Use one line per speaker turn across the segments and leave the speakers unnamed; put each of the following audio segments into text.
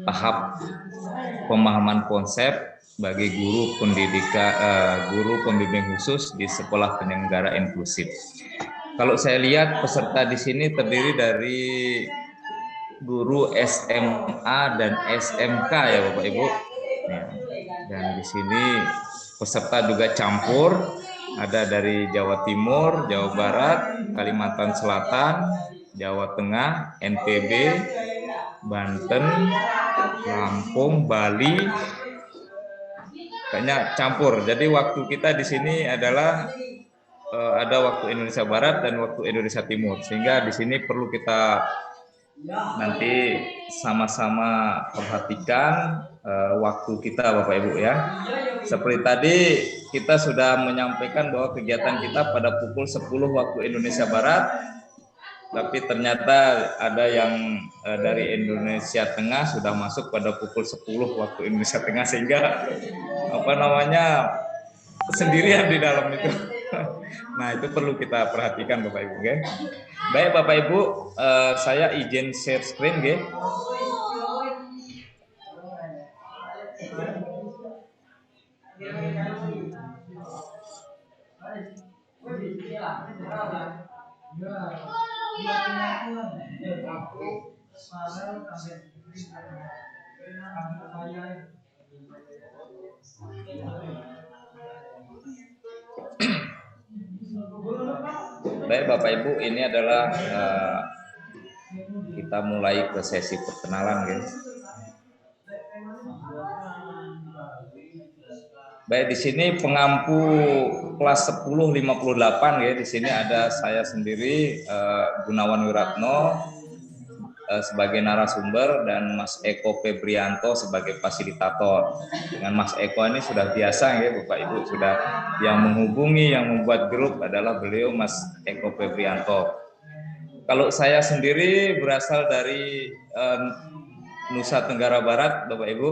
tahap pemahaman konsep bagi guru pembimbing khusus di sekolah penyelenggara inklusif. Kalau saya lihat peserta di sini terdiri dari guru SMA dan SMK ya Bapak Ibu. Ya. Dan di sini peserta juga campur, ada dari Jawa Timur, Jawa Barat, Kalimantan Selatan, Jawa Tengah, NTB, Banten, Lampung, Bali, kayaknya campur. Jadi waktu kita di sini adalah ada waktu Indonesia Barat dan waktu Indonesia Timur, sehingga di sini perlu kita nanti sama-sama perhatikan waktu kita Bapak Ibu ya. Seperti tadi kita sudah menyampaikan bahwa kegiatan kita pada pukul 10 waktu Indonesia Barat, tapi ternyata ada yang dari Indonesia Tengah sudah masuk pada pukul 10 waktu Indonesia Tengah, sehingga sendirian di dalam itu. Nah, itu perlu kita perhatikan Bapak Ibu. Okay? Baik Bapak Ibu, saya izin share screen. Okay? Baik Bapak Ibu, ini adalah kita mulai ke sesi perkenalan, guys. Baik, di sini pengampu kelas 1058 ya. Di sini ada saya sendiri Gunawan Wiratno sebagai narasumber dan Mas Eko Febrianto sebagai fasilitator. Dengan Mas Eko ini sudah biasa ya Bapak Ibu, sudah yang menghubungi, yang membuat grup adalah beliau Mas Eko Febrianto. Kalau saya sendiri berasal dari Nusa Tenggara Barat Bapak Ibu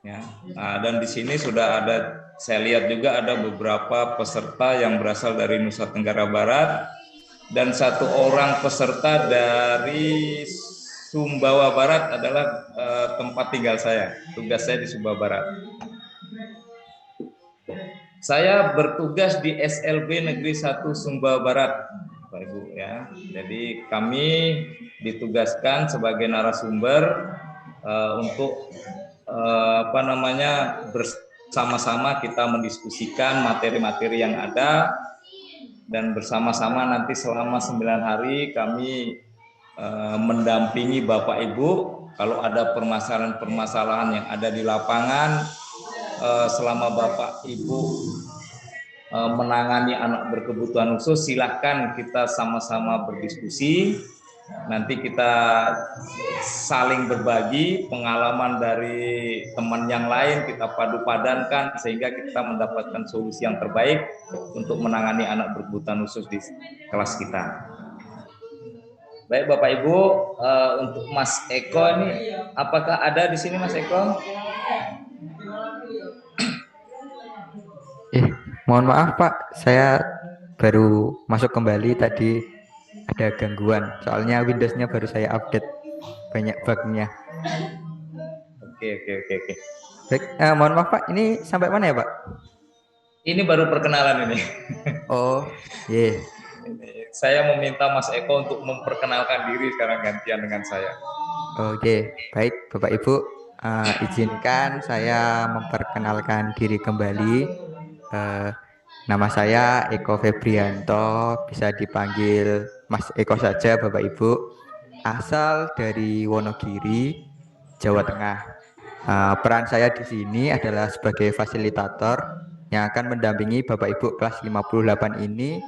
ya. Nah, dan di sini sudah ada, saya lihat juga ada beberapa peserta yang berasal dari Nusa Tenggara Barat dan satu orang peserta dari Sumbawa Barat adalah tempat tinggal saya. Tugas saya di Sumbawa Barat. Saya bertugas di SLB Negeri 1 Sumbawa Barat, Bapak Ibu ya. Jadi kami ditugaskan sebagai narasumber untuk bersama-sama kita mendiskusikan materi-materi yang ada, dan bersama-sama nanti selama 9 hari kami mendampingi Bapak Ibu kalau ada permasalahan-permasalahan yang ada di lapangan. Selama Bapak Ibu menangani anak berkebutuhan khusus, silahkan kita sama-sama berdiskusi. Nanti kita saling berbagi pengalaman dari teman yang lain, kita padu-padankan sehingga kita mendapatkan solusi yang terbaik untuk menangani anak berkebutuhan khusus di kelas kita. Baik Bapak Ibu, untuk Mas Eko ini, apakah ada di sini Mas Eko?
Mohon maaf Pak, saya baru masuk kembali tadi, ada gangguan. Soalnya Windows-nya baru saya update, banyak bug-nya.
Oke.
Baik, mohon maaf Pak, ini sampai mana ya Pak?
Ini baru perkenalan ini.
Oh, iya.
Saya meminta Mas Eko untuk memperkenalkan diri sekarang gantian dengan saya.
Oke, baik Bapak Ibu, izinkan saya memperkenalkan diri kembali. Nama saya Eko Febrianto, bisa dipanggil Mas Eko saja Bapak Ibu. Asal dari Wonogiri, Jawa Tengah. Peran saya di sini adalah sebagai fasilitator yang akan mendampingi Bapak Ibu kelas 58 ini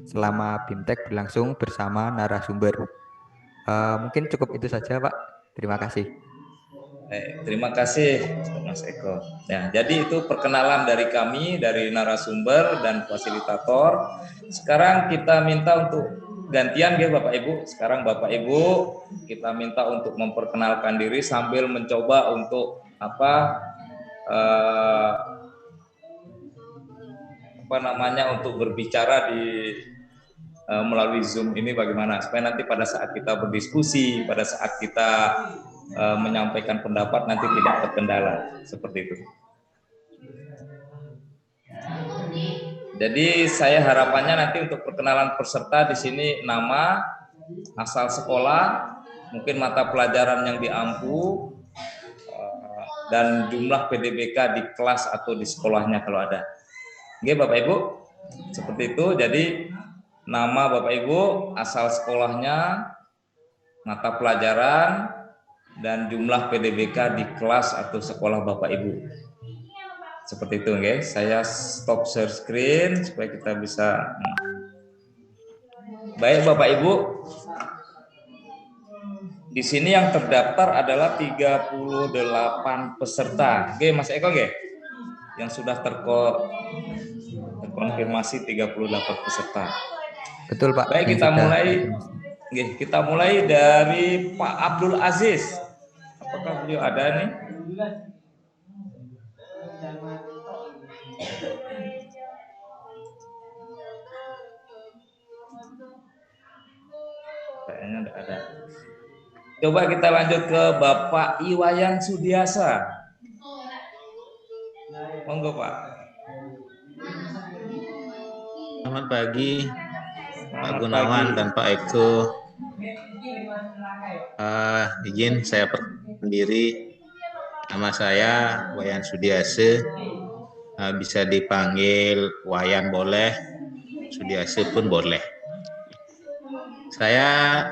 selama BIMTEK berlangsung bersama narasumber. Mungkin cukup itu saja Pak. Terima kasih.
Terima kasih Mas Eko. Ya, jadi itu perkenalan dari kami, dari narasumber dan fasilitator. Sekarang kita minta untuk gantian ya Bapak Ibu. Sekarang Bapak Ibu kita minta untuk memperkenalkan diri sambil mencoba untuk untuk berbicara di melalui Zoom ini bagaimana supaya nanti pada saat kita berdiskusi, pada saat kita menyampaikan pendapat nanti tidak terkendala, seperti itu. Jadi saya harapannya nanti untuk perkenalan peserta di sini nama, asal sekolah, mungkin mata pelajaran yang diampu, dan jumlah PDBK di kelas atau di sekolahnya kalau ada. Oke Bapak Ibu, seperti itu. Jadi nama Bapak Ibu, asal sekolahnya, mata pelajaran, dan jumlah PDBK di kelas atau sekolah Bapak Ibu. Seperti itu, guys. Saya stop share screen supaya kita bisa. Baik Bapak Ibu, di sini yang terdaftar adalah 38 peserta. Oke, Mas Eko, oke? Yang sudah terkonfirmasi 38 peserta.
Betul Pak.
Baik, kita mulai dari Pak Abdul Aziz. Apakah beliau ada nih? Kayaknya tidak ada. Coba kita lanjut ke Bapak Iwayan Sudiasa. Monggo Pak.
Selamat pagi Pak Gunawan dan Pak Eko. Izin saya perkenalkan diri. Nama saya Wayan Sudiase. Bisa dipanggil Wayan boleh, Sudiase pun boleh. Saya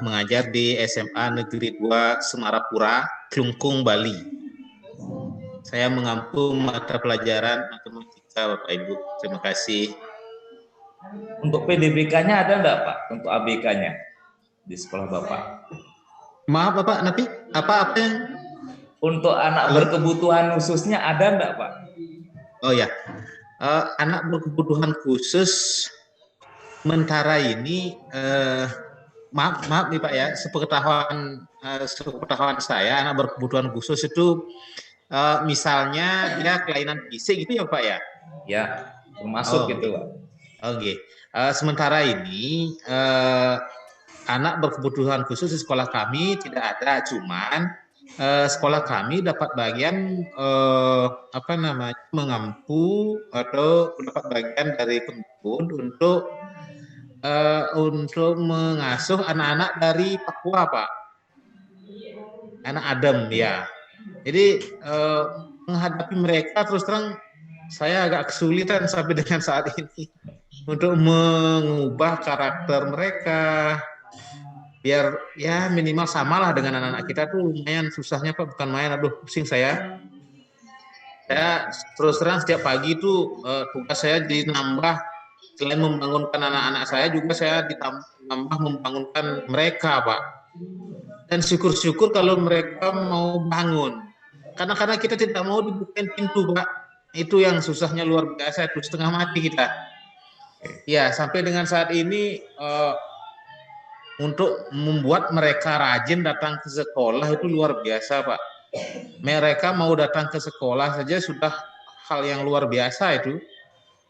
mengajar di SMA Negeri 2 Semarapura, Klungkung, Bali. Saya mengampu mata pelajaran matematika, Bapak Ibu. Terima kasih.
Untuk PDBK-nya ada enggak Pak? Untuk ABK-nya di sekolah Bapak?
Maaf Bapak, Napi, apa yang?
Untuk anak berkebutuhan khususnya ada enggak Pak?
Oh ya, anak berkebutuhan khusus sementara ini, maaf nih Pak ya, sepengetahuan saya, anak berkebutuhan khusus itu misalnya dia kelainan fisik gitu ya Pak ya?
Ya, termasuk gitu Pak.
Oke. Sementara ini anak berkebutuhan khusus di sekolah kami tidak ada, cuman sekolah kami dapat bagian mengampu atau dapat bagian dari Kemdikbud untuk mengasuh anak-anak dari Papua Pak, anak Adem ya. Jadi menghadapi mereka terus terang saya agak kesulitan sampai dengan saat ini untuk mengubah karakter mereka biar ya minimal samalah dengan anak-anak kita tuh. Lumayan susahnya Pak, bukan main. Aduh pusing saya terus terang setiap pagi itu tugas saya dinambah, selain membangunkan anak-anak saya juga saya ditambah membangunkan mereka Pak. Dan syukur-syukur kalau mereka mau bangun, karena kita tidak mau dibukain pintu Pak. Itu yang susahnya luar biasa, itu setengah mati kita. Ya, sampai dengan saat ini untuk membuat mereka rajin datang ke sekolah itu luar biasa Pak. Mereka mau datang ke sekolah saja sudah hal yang luar biasa itu.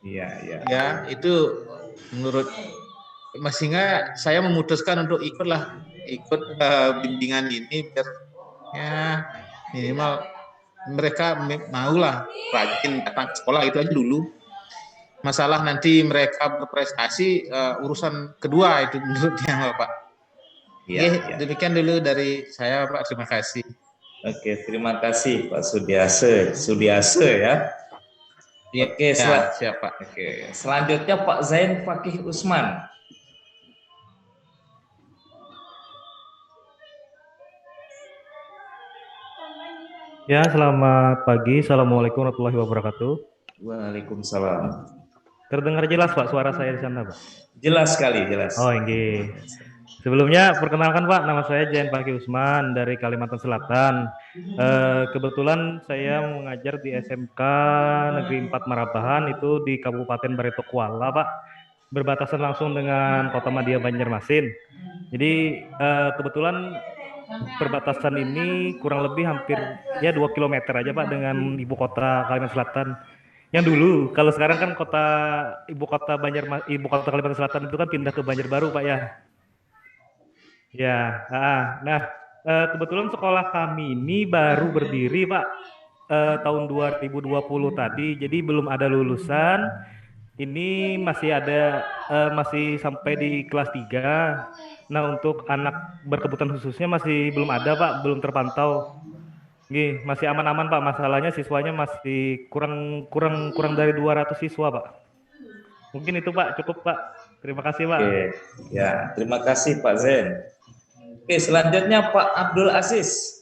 Iya.
Ya, itu menurut sehingga saya memutuskan untuk ikut bimbingan ini biar ya minimal mereka maulah rajin datang ke sekolah. Itu aja dulu. Masalah nanti mereka berprestasi urusan kedua itu menurutnya Pak.
Iya.
Demikian dulu dari saya Pak, terima kasih.
Oke, terima kasih Pak Sudiase ya. Oke,
siap Pak.
Oke, selanjutnya Pak Zain Fakih Usman.
Ya, selamat pagi. Assalamualaikum warahmatullahi wabarakatuh.
Waalaikumsalam.
Terdengar jelas Pak suara saya di sana Pak?
Jelas sekali, jelas.
Oh, ini. Sebelumnya perkenalkan Pak, nama saya Zain Fakih Usman dari Kalimantan Selatan. Kebetulan saya mengajar di SMK Negeri 4 Marabahan, itu di Kabupaten Barito Kuala Pak, berbatasan langsung dengan Kota Madia Banjarmasin. Jadi kebetulan perbatasan ini kurang lebih hampir ya 2 km aja Pak dengan ibu kota Kalimantan Selatan. Yang dulu, kalau sekarang kan ibu kota Kalimantan Selatan itu kan pindah ke Banjarbaru Pak ya. Ya, nah Kebetulan sekolah kami ini baru berdiri, Pak, tahun 2020 tadi, jadi belum ada lulusan. Ini masih ada, masih sampai di kelas 3. Nah, untuk anak berkebutuhan khususnya masih belum ada, Pak, belum terpantau. Nggih, masih aman-aman, Pak. Masalahnya siswanya masih kurang kurang kurang dari 200 siswa, Pak. Mungkin itu, Pak, cukup, Pak. Terima kasih, Pak.
Oke, ya, terima kasih Pak Zen. Oke, selanjutnya Pak Abdul Aziz.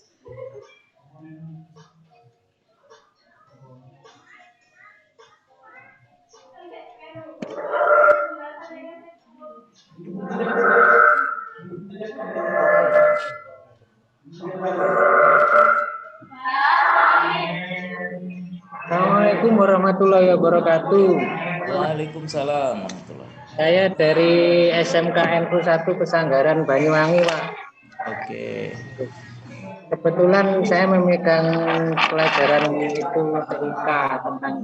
Assalamualaikum warahmatullahi wabarakatuh.
Waalaikumsalam.
Saya dari SMK Negeri 1 Pesanggaran Banyuwangi, Pak.
Oke.
Kebetulan saya memegang pelajaran itu TIK tentang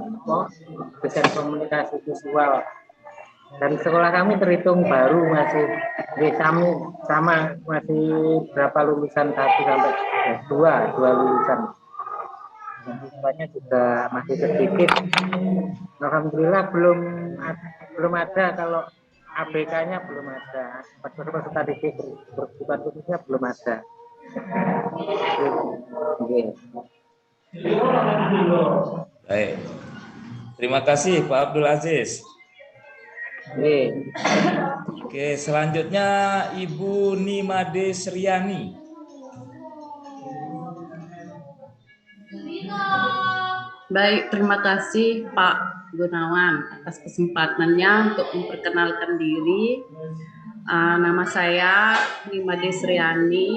desain komunikasi visual. Dan sekolah kami terhitung baru, masih sama masih berapa lulusan 1 sampai 2 lulusan. Siswanya juga masih sedikit. Alhamdulillah belum ada, kalau ABK-nya belum ada, peserta didik berkebutuhan khususnya belum ada.
Baik. Terima kasih Pak Abdul Aziz. Oke, selanjutnya Ibu Nimade Sriani.
Baik, terima kasih Pak Gunawan atas kesempatannya untuk memperkenalkan diri. Nama saya Nimade Sriani,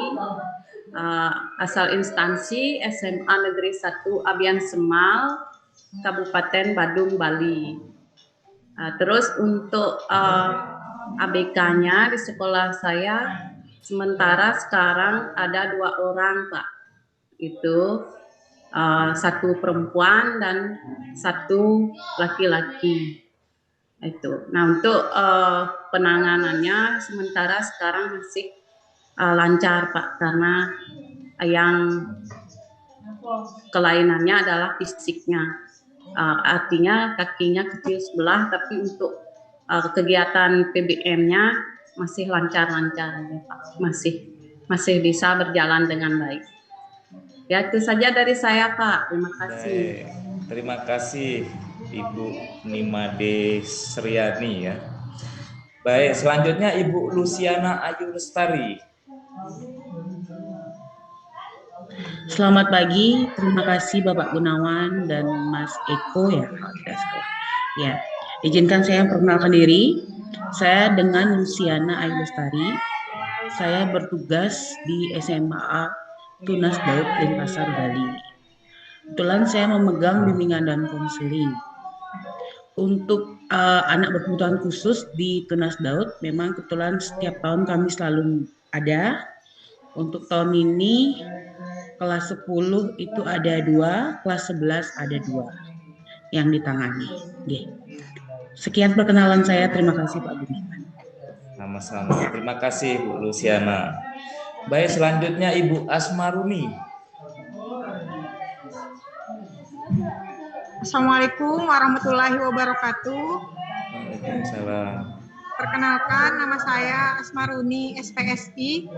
asal instansi SMA Negeri 1 Abian Semal, Kabupaten Badung, Bali. Terus untuk ABK-nya di sekolah saya sementara sekarang ada 2 orang, Pak. Itu 1 perempuan dan 1 laki-laki. Itu. Nah, untuk penanganannya sementara sekarang masih lancar, Pak, karena yang kelainannya adalah fisiknya. Artinya kakinya kecil sebelah, tapi untuk kegiatan PBM-nya masih lancar-lancar, ya, Pak. Masih bisa berjalan dengan baik. Ya, itu saja dari saya, Pak. Terima kasih.
Baik. Terima kasih Ibu Nimade Sriani ya. Baik, selanjutnya Ibu Luciana Ayu Lestari.
Selamat pagi, terima kasih Bapak Gunawan dan Mas Eko ya, kalau tidak salah. Ya, izinkan saya memperkenalkan diri. Saya dengan Luciana Ayu Lestari. Saya bertugas di SMA Tunas Daud Denpasar, Bali. Kebetulan saya memegang bimbingan dan konseling. Untuk anak berkebutuhan khusus di Tunas Daud, memang kebetulan setiap tahun kami selalu ada. Untuk tahun ini kelas 10 itu ada 2, kelas 11 ada 2 yang ditangani. Sekian perkenalan saya, terima kasih Pak Gunawan.
Sama-sama. Terima kasih Bu Luciana. Baik, selanjutnya Ibu Asmaruni.
Assalamualaikum warahmatullahi wabarakatuh.
Waalaikumsalam.
Perkenalkan, nama saya Asmaruni SPSI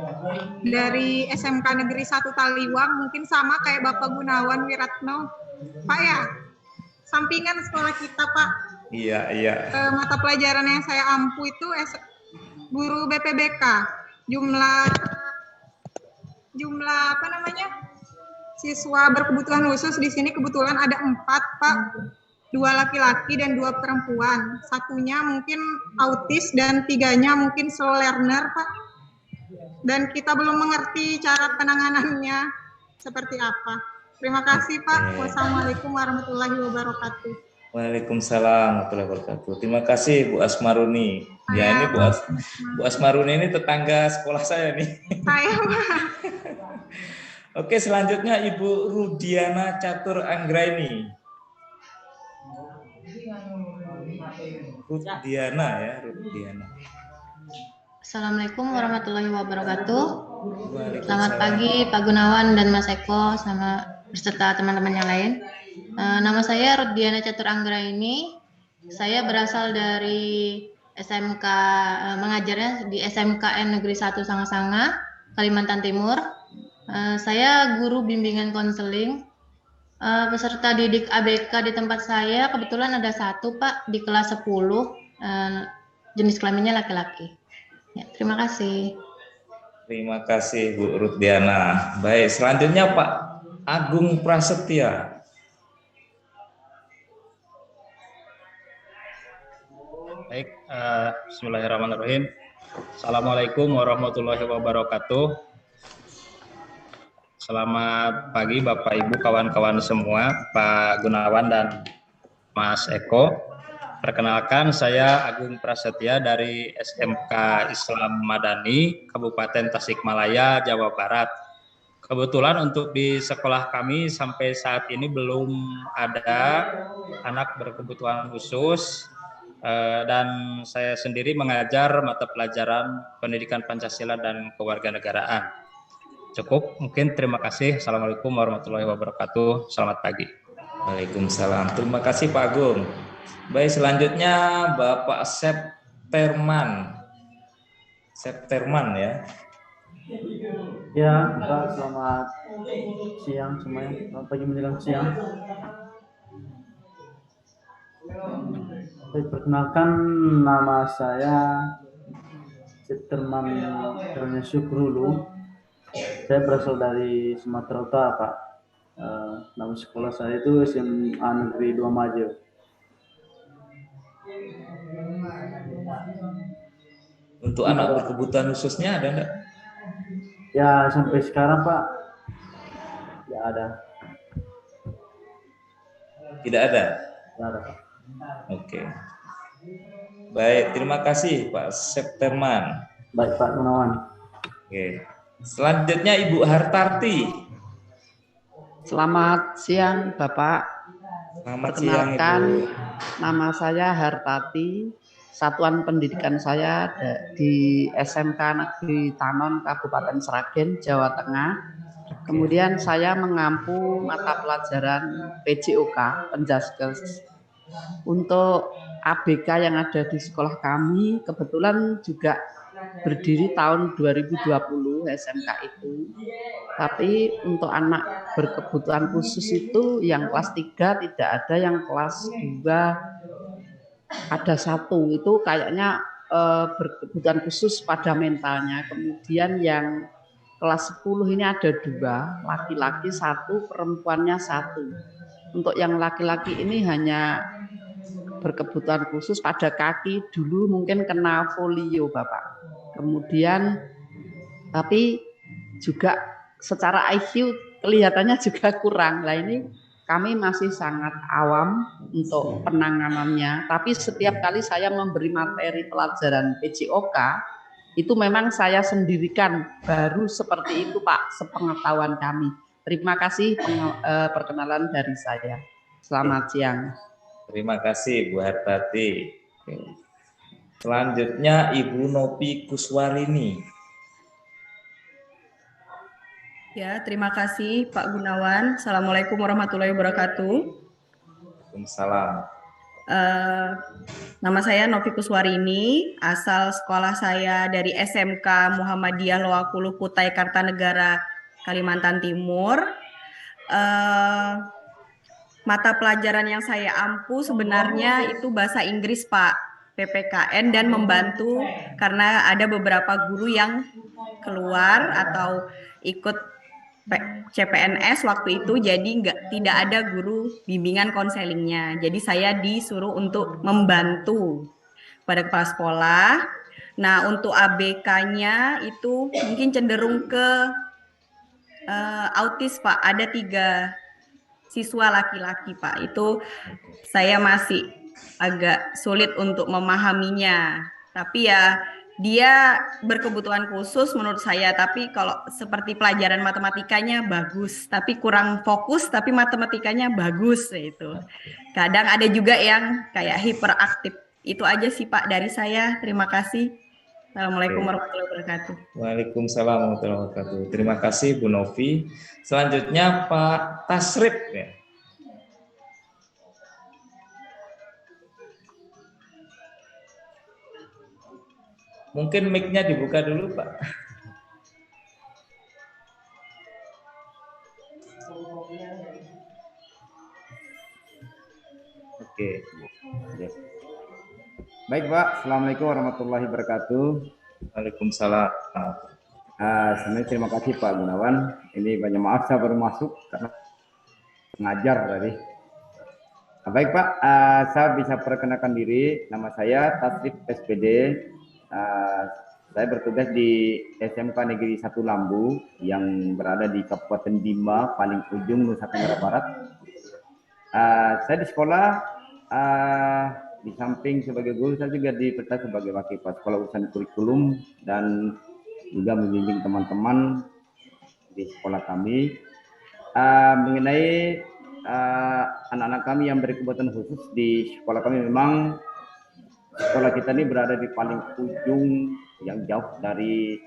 dari SMK Negeri 1 Taliwang. Mungkin sama kayak Bapak Gunawan Wiratno, Pak ya. Sampingan sekolah kita, Pak.
Iya.
Mata pelajaran yang saya ampu itu guru BPBK. Jumlah apa namanya? Siswa berkebutuhan khusus di sini kebetulan ada 4, Pak. 2 laki-laki dan 2 perempuan. 1-nya mungkin autis dan 3-nya mungkin slow learner, Pak. Dan kita belum mengerti cara penanganannya seperti apa. Terima kasih, Pak. Wassalamualaikum warahmatullahi wabarakatuh.
Waalaikumsalam warahmatullahi wabarakatuh. Terima kasih Bu Asmaruni. Ya, ini Bu Asmaruni ini tetangga sekolah saya nih.
Saya, Pak.
Oke, selanjutnya Ibu Rudiana Catur Anggraini. Rudiana.
Assalamualaikum warahmatullahi wabarakatuh. Selamat pagi Pak Gunawan dan Mas Eko sama beserta teman-teman yang lain. Nama saya Rudiana Catur Anggraini. Saya berasal dari SMK, mengajarnya di SMKN Negeri 1 Sanga-Sanga, Kalimantan Timur. Saya guru bimbingan konseling. Peserta didik ABK di tempat saya kebetulan ada satu Pak di kelas 10, jenis kelaminnya laki-laki. Ya, terima kasih.
Terima kasih Bu Rudiana. Baik, selanjutnya Pak Agung Prasetya.
Baik, bismillahirrahmanirrahim. Assalamualaikum warahmatullahi wabarakatuh. Selamat pagi Bapak Ibu kawan-kawan semua, Pak Gunawan dan Mas Eko. Perkenalkan saya Agung Prasetya dari SMK Islam Madani, Kabupaten Tasikmalaya, Jawa Barat. Kebetulan untuk di sekolah kami sampai saat ini belum ada anak berkebutuhan khusus, dan saya sendiri mengajar mata pelajaran pendidikan Pancasila dan kewarganegaraan. Cukup, mungkin terima kasih. Assalamualaikum warahmatullahi wabarakatuh. Selamat pagi.
Waalaikumsalam. Terima kasih Pak Agung. Baik, selanjutnya Bapak Septerman. Septerman ya.
Ya, Pak, selamat siang semuanya. Selamat pagi menjelang siang. Perkenalkan, nama saya Septerman Syukrulu. Saya berasal dari Sumatera Utara, Pak. Nama sekolah saya itu SMA Negeri 2 Majo.
Untuk anak berkebutuhan khususnya ada enggak?
Ya, sampai sekarang Pak, tidak ada.
Tidak ada?
Tidak ada, Pak.
Oke. Baik, terima kasih Pak Septerman.
Baik Pak Gunawan.
Oke. Selanjutnya Ibu Hartarti.
Selamat siang Bapak.
Selamat siang
Perkenalkan,
Ibu.
nama saya Hartati. Satuan pendidikan saya di SMK Negeri Tanon, Kabupaten Sragen, Jawa Tengah. Kemudian saya mengampu mata pelajaran PJOK, Penjaskes. Untuk ABK yang ada di sekolah kami, kebetulan juga berdiri tahun 2020 SMK itu. Tapi untuk anak berkebutuhan khusus itu yang kelas 3 tidak ada, yang kelas 2 ada satu, itu kayaknya berkebutuhan khusus pada mentalnya. Kemudian yang kelas 10 ini ada 2, laki-laki 1, perempuannya 1. Untuk yang laki-laki ini hanya berkebutuhan khusus pada kaki, dulu mungkin kena polio Bapak. Kemudian tapi juga secara IQ kelihatannya juga kurang. Nah ini kami masih sangat awam untuk penanganannya, tapi setiap kali saya memberi materi pelajaran PJOK itu memang saya sendirikan, baru seperti itu Pak, sepengetahuan kami. Terima kasih perkenalan dari saya. Selamat siang.
Terima kasih Bu Hartati. Selanjutnya Ibu Nopi Kuswarini.
Ya, terima kasih Pak Gunawan. Assalamualaikum warahmatullahi wabarakatuh.
Waalaikumsalam.
Nama saya Novi Kuswarini, asal sekolah saya dari SMK Muhammadiyah Loakulu Kutai Kartanegara, Kalimantan Timur. Mata pelajaran yang saya ampu sebenarnya itu bahasa Inggris Pak, PPKN, dan membantu karena ada beberapa guru yang keluar atau ikut CPNS waktu itu, jadi tidak ada guru bimbingan konselingnya. Jadi saya disuruh untuk membantu pada kepala sekolah. Nah, untuk ABK-nya itu mungkin cenderung ke autis Pak. Ada 3 siswa laki-laki Pak. Itu saya masih agak sulit untuk memahaminya. Tapi ya dia berkebutuhan khusus menurut saya, tapi kalau seperti pelajaran matematikanya bagus, tapi kurang fokus, tapi matematikanya bagus itu. Kadang ada juga yang kayak hiperaktif. Itu aja sih Pak dari saya. Terima kasih. Assalamualaikum
Oke.
warahmatullahi wabarakatuh.
Waalaikumsalam warahmatullahi wabarakatuh. Terima kasih Bu Novi. Selanjutnya Pak Tasrif ya. Mungkin mic-nya dibuka dulu, Pak.
Oke. Baik, Pak. Assalamualaikum warahmatullahi wabarakatuh.
Waalaikumsalam.
Sebenarnya terima kasih Pak Gunawan. Ini banyak maaf saya baru masuk karena mengajar tadi. Baik Pak, saya bisa perkenalkan diri. Nama saya Tasrif SPD. Saya bertugas di SMK Negeri 1 Lambu yang berada di Kabupaten Bima, paling ujung Nusa Tenggara Barat. Saya di sekolah, di samping sebagai guru, saya juga dipercaya sebagai wakil kepala sekolah urusan kurikulum dan juga membimbing teman-teman di sekolah kami mengenai anak-anak kami yang berkebutuhan khusus di sekolah kami. Memang sekolah kita ini berada di paling ujung yang jauh dari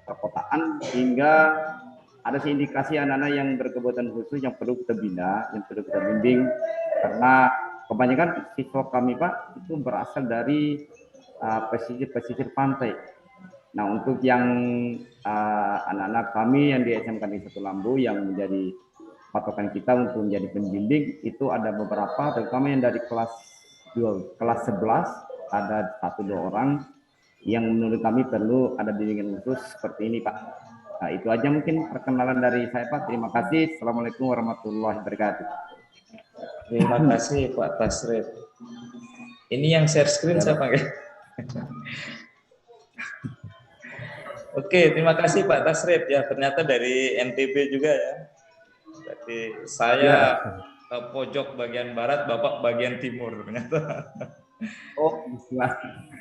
perkotaan, hingga ada indikasi anak-anak yang berkebutuhan khusus yang perlu kita bina, yang perlu kita bimbing, karena kebanyakan siswa kami Pak itu berasal dari pesisir pantai. Nah, untuk yang anak-anak kami yang di SMK Negeri 1 Lambu yang menjadi patokan kita untuk menjadi pembimbing, itu ada beberapa, terutama yang dari kelas 11 ada 1-2 orang yang menurut kami perlu ada bimbingan khusus seperti ini Pak. Nah, itu aja mungkin perkenalan dari saya Pak. Terima kasih. Assalamualaikum warahmatullahi wabarakatuh.
Terima kasih Pak Tasrif. Ini yang share screen siapa ya? Oke, terima kasih Pak Tasrif ya. Ternyata dari NTB juga ya. Jadi saya pojok bagian barat, Bapak bagian timur ternyata.
Oh, bismillah.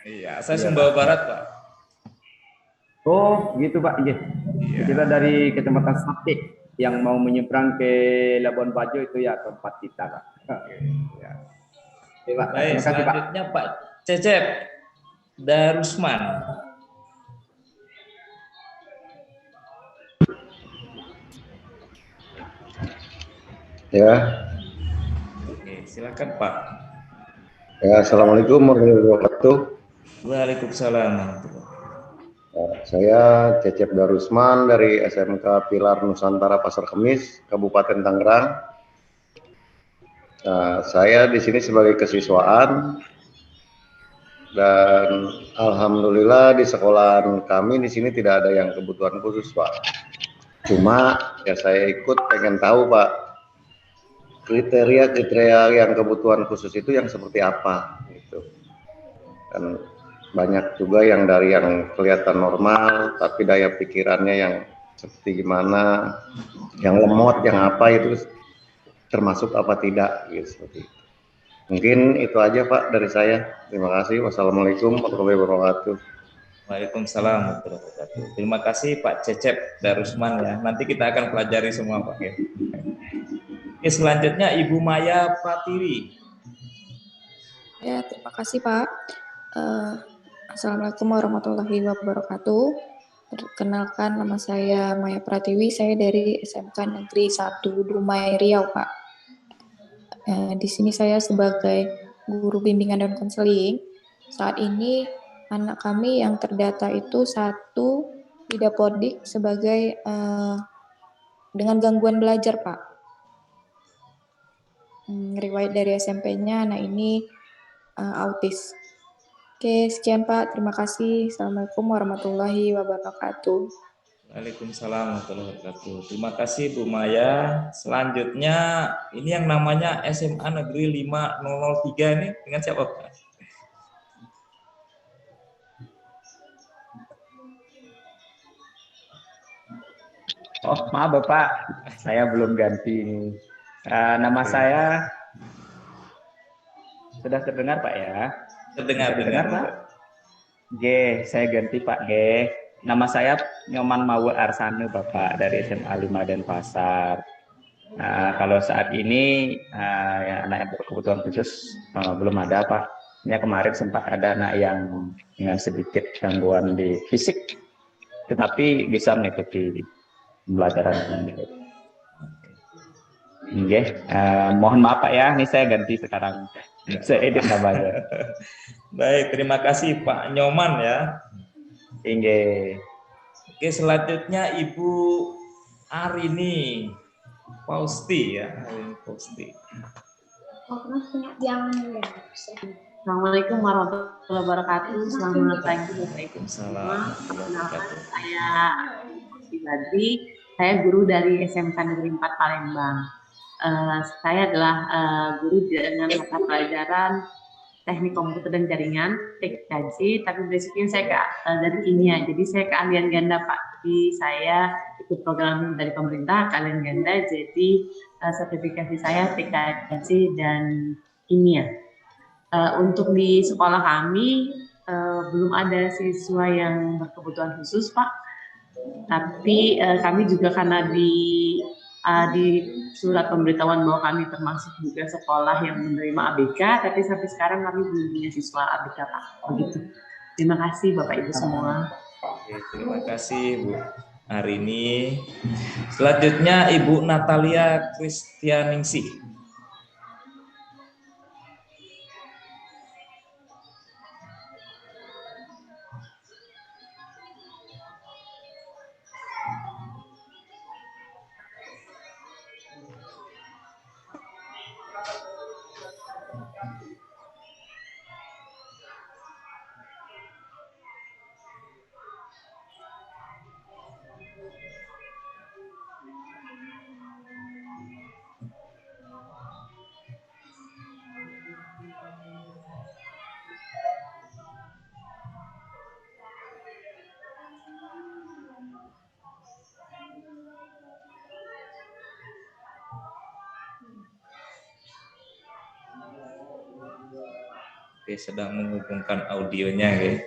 Iya, saya Sumbawa Barat Pak.
Oh, gitu Pak. Iya. Kita dari Kecamatan Sapik yang mau menyeberang ke Labuan Bajo itu ya tempat kita Pak.
Ya.
Terima
Baik,
kasih Pak.
selanjutnya Pak Cecep Darusman.
Ya.
Oke, silakan Pak.
Ya, assalamualaikum warahmatullahi wabarakatuh.
Waalaikumsalam.
Saya Cecep Darusman dari SMK Pilar Nusantara Pasar Kemis, Kabupaten Tangerang. Saya di sini sebagai kesiswaan dan alhamdulillah di sekolahan kami di sini tidak ada yang kebutuhan khusus Pak. Cuma ya saya ikut pengen tahu Pak, kriteria yang kebutuhan khusus itu yang seperti apa gitu. Dan banyak juga yang dari yang kelihatan normal tapi daya pikirannya yang seperti gimana, yang lemot, yang apa itu termasuk apa tidak gitu, seperti itu. Mungkin itu aja Pak dari saya. Terima kasih. Wassalamualaikum warahmatullahi wabarakatuh.
Waalaikumsalam warahmatullahi wabarakatuh. Terima kasih Pak Cecep Darusman ya. Nanti kita akan pelajari semua Pak ya. Oke, selanjutnya Ibu Maya Pratiwi.
Ya, terima kasih Pak. Assalamualaikum warahmatullahi wabarakatuh. Perkenalkan, nama saya Maya Pratiwi, saya dari SMK Negeri 1 Dumai Riau Pak. Di sini saya sebagai guru bimbingan dan konseling. Saat ini anak kami yang terdata itu 1 Idapodik sebagai dengan gangguan belajar Pak. Riwayat dari SMP-nya anak ini autis. Oke, sekian Pak. Terima kasih. Assalamualaikum warahmatullahi wabarakatuh.
Waalaikumsalam warahmatullahi wabarakatuh. Terima kasih Bu Maya. Selanjutnya ini yang namanya SMA Negeri 5003 ini dengan siapa Pak?
Oh, maaf Bapak, saya belum ganti. Nama saya sudah terdengar Pak ya?
Terdengar
Pak. G, saya ganti Pak G. Nama saya Nyoman Mawa Arsane Bapak dari SMA 5 Denpasar. Kalau saat ini ya, anak yang berkebutuhan khusus belum ada Pak. Ya kemarin sempat ada anak yang dengan sedikit gangguan di fisik, tetapi bisa mengikuti pembelajaran. Mohon maaf Pak ya, ini saya ganti sekarang. Saya edit namanya.
Baik, terima kasih Pak Nyoman ya.
Inge.
Oke, selanjutnya Ibu Arini Fausti ya, Arini Fausti.
Assalamualaikum warahmatullahi wabarakatuh. Selamat pagi Bapak Ibu semua. Perkenalkan saya pribadi, saya guru dari SMK Negeri 4 Palembang. Saya adalah guru dengan mata pelajaran Teknik Komputer dan Jaringan (TKJ), tapi basicnya saya dari kimia. Jadi saya keahlian ganda Pak. Jadi saya ikut program dari pemerintah keahlian ganda. Jadi sertifikasi saya TKJ dan kimia. Untuk di sekolah kami belum ada siswa yang berkebutuhan khusus Pak, tapi kami juga karena di surat pemberitahuan bahwa kami termasuk juga sekolah yang menerima ABK, tapi sampai sekarang kami belum punya siswa ABK Pak. Begitu. Terima kasih Bapak Ibu semua.
Oke, terima kasih Bu Arini. Selanjutnya Ibu Natalia Kristianingsih. Oke, sedang menghubungkan audionya ya.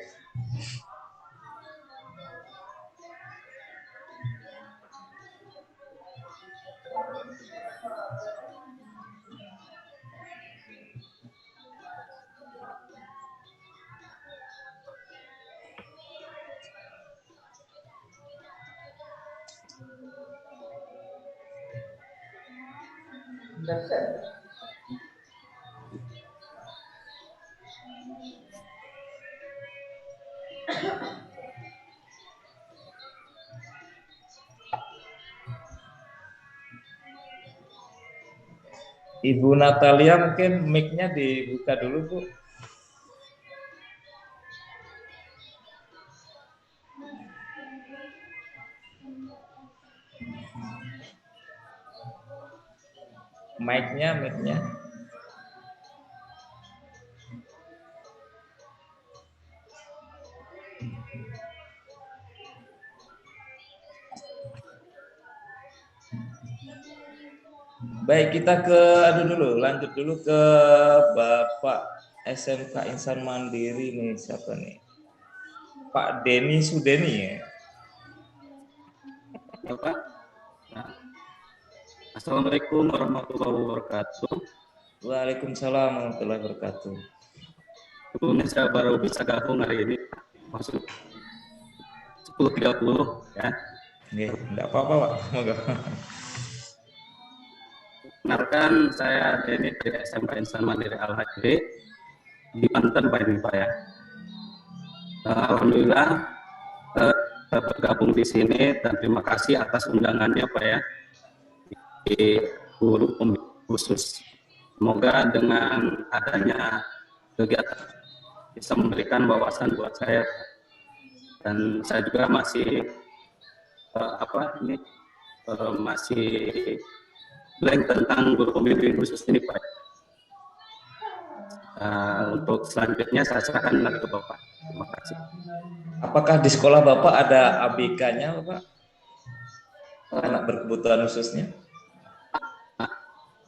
Ibu Natalia mungkin mic-nya dibuka dulu Bu. Mic-nya. Baik, kita lanjut dulu ke Bapak SMK Insan Mandiri nih, siapa nih? Pak Denny Sudeni ya.
Bapak. Assalamualaikum warahmatullahi wabarakatuh.
Waalaikumsalam warahmatullahi wabarakatuh.
Sebelumnya saya baru bisa gabung hari ini, masuk 10.30 ya.
Enggak apa-apa Pak, semoga.
Perkenalkan, saya Denny dari SMK Insan Mandiri Al-Hajri di Banten Pak ini Pak ya. Alhamdulillah bergabung di sini dan terima kasih atas undangannya Pak ya di guru khusus. Semoga dengan adanya kegiatan bisa memberikan wawasan buat saya, dan saya juga masih masih blank tentang guru pembimbing khusus ini Pak. Untuk selanjutnya saya serahkan lagi ke Bapak. Terima kasih.
Apakah di sekolah Bapak ada ABK-nya Bapak? Anak berkebutuhan khususnya?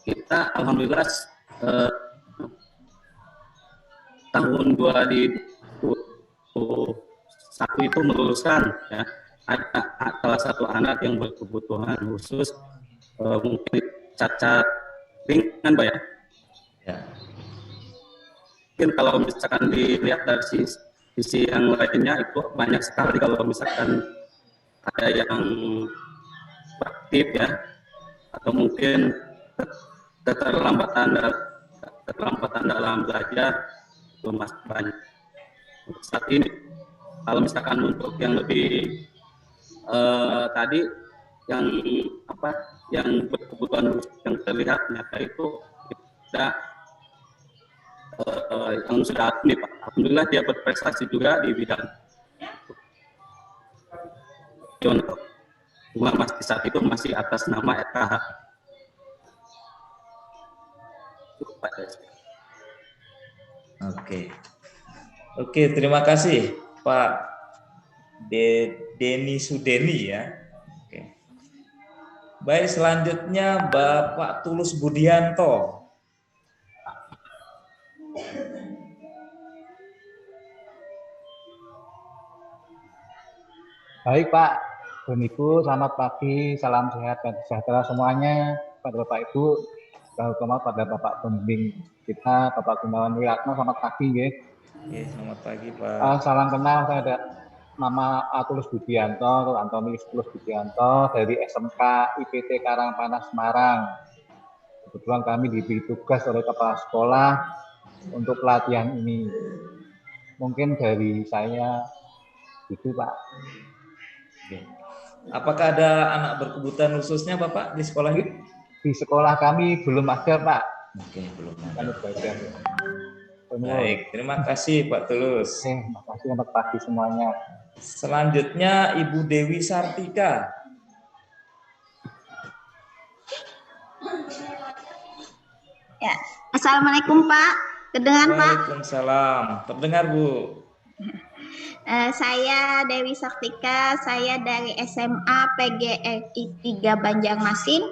Kita alhamdulillah tahun 2021 itu meluluskan ya, ada salah satu anak yang berkebutuhan khusus, mungkin cacat ringan Pak ya. mungkin kalau misalkan dilihat dari sisi yang lainnya itu banyak sekali kalau misalkan ada yang aktif ya, atau mungkin keterlambatan dalam belajar itu masih banyak saat ini. Kalau misalkan untuk yang lebih tadi yang berkebutuhan yang terlihat nyata itu kita yang sudah aktif, Pak. Alhamdulillah dia berprestasi juga di bidang contoh. Cuma masih saat itu masih atas nama RKH.
Oke, terima kasih Pak Deni Sudeni ya. Oke. Baik, selanjutnya Bapak Tulus Budianto.
Baik Pak, dan Ibu, selamat pagi, salam sehat dan sejahtera semuanya pada Bapak Ibu, terutama pada Bapak pembimbing kita, Bapak Gunawan Wiratno, selamat pagi ya.
Selamat pagi Pak.
Salam kenal, saya ada nama Tulus Budianto, Antoni Tulus Budianto dari SMK IPT Karangpanas Semarang. Kebetulan kami diberi tugas oleh kepala sekolah untuk pelatihan ini. Mungkin dari saya itu Pak.
Oke. Apakah ada anak berkebutuhan khususnya Bapak di sekolah ini?
Di sekolah kami belum ada Pak.
Oke, belum ada.
Kami belajar.
Baik, terima kasih Pak Tulus.
Terima kasih, selamat pagi semuanya.
Selanjutnya Ibu Dewi Sartika.
Ya, Assalamualaikum Pak. Kedengar Pak?
Waalaikumsalam. Terdengar Bu.
Saya Dewi Sartika, saya dari SMA PGRI 3 Banjarmasin.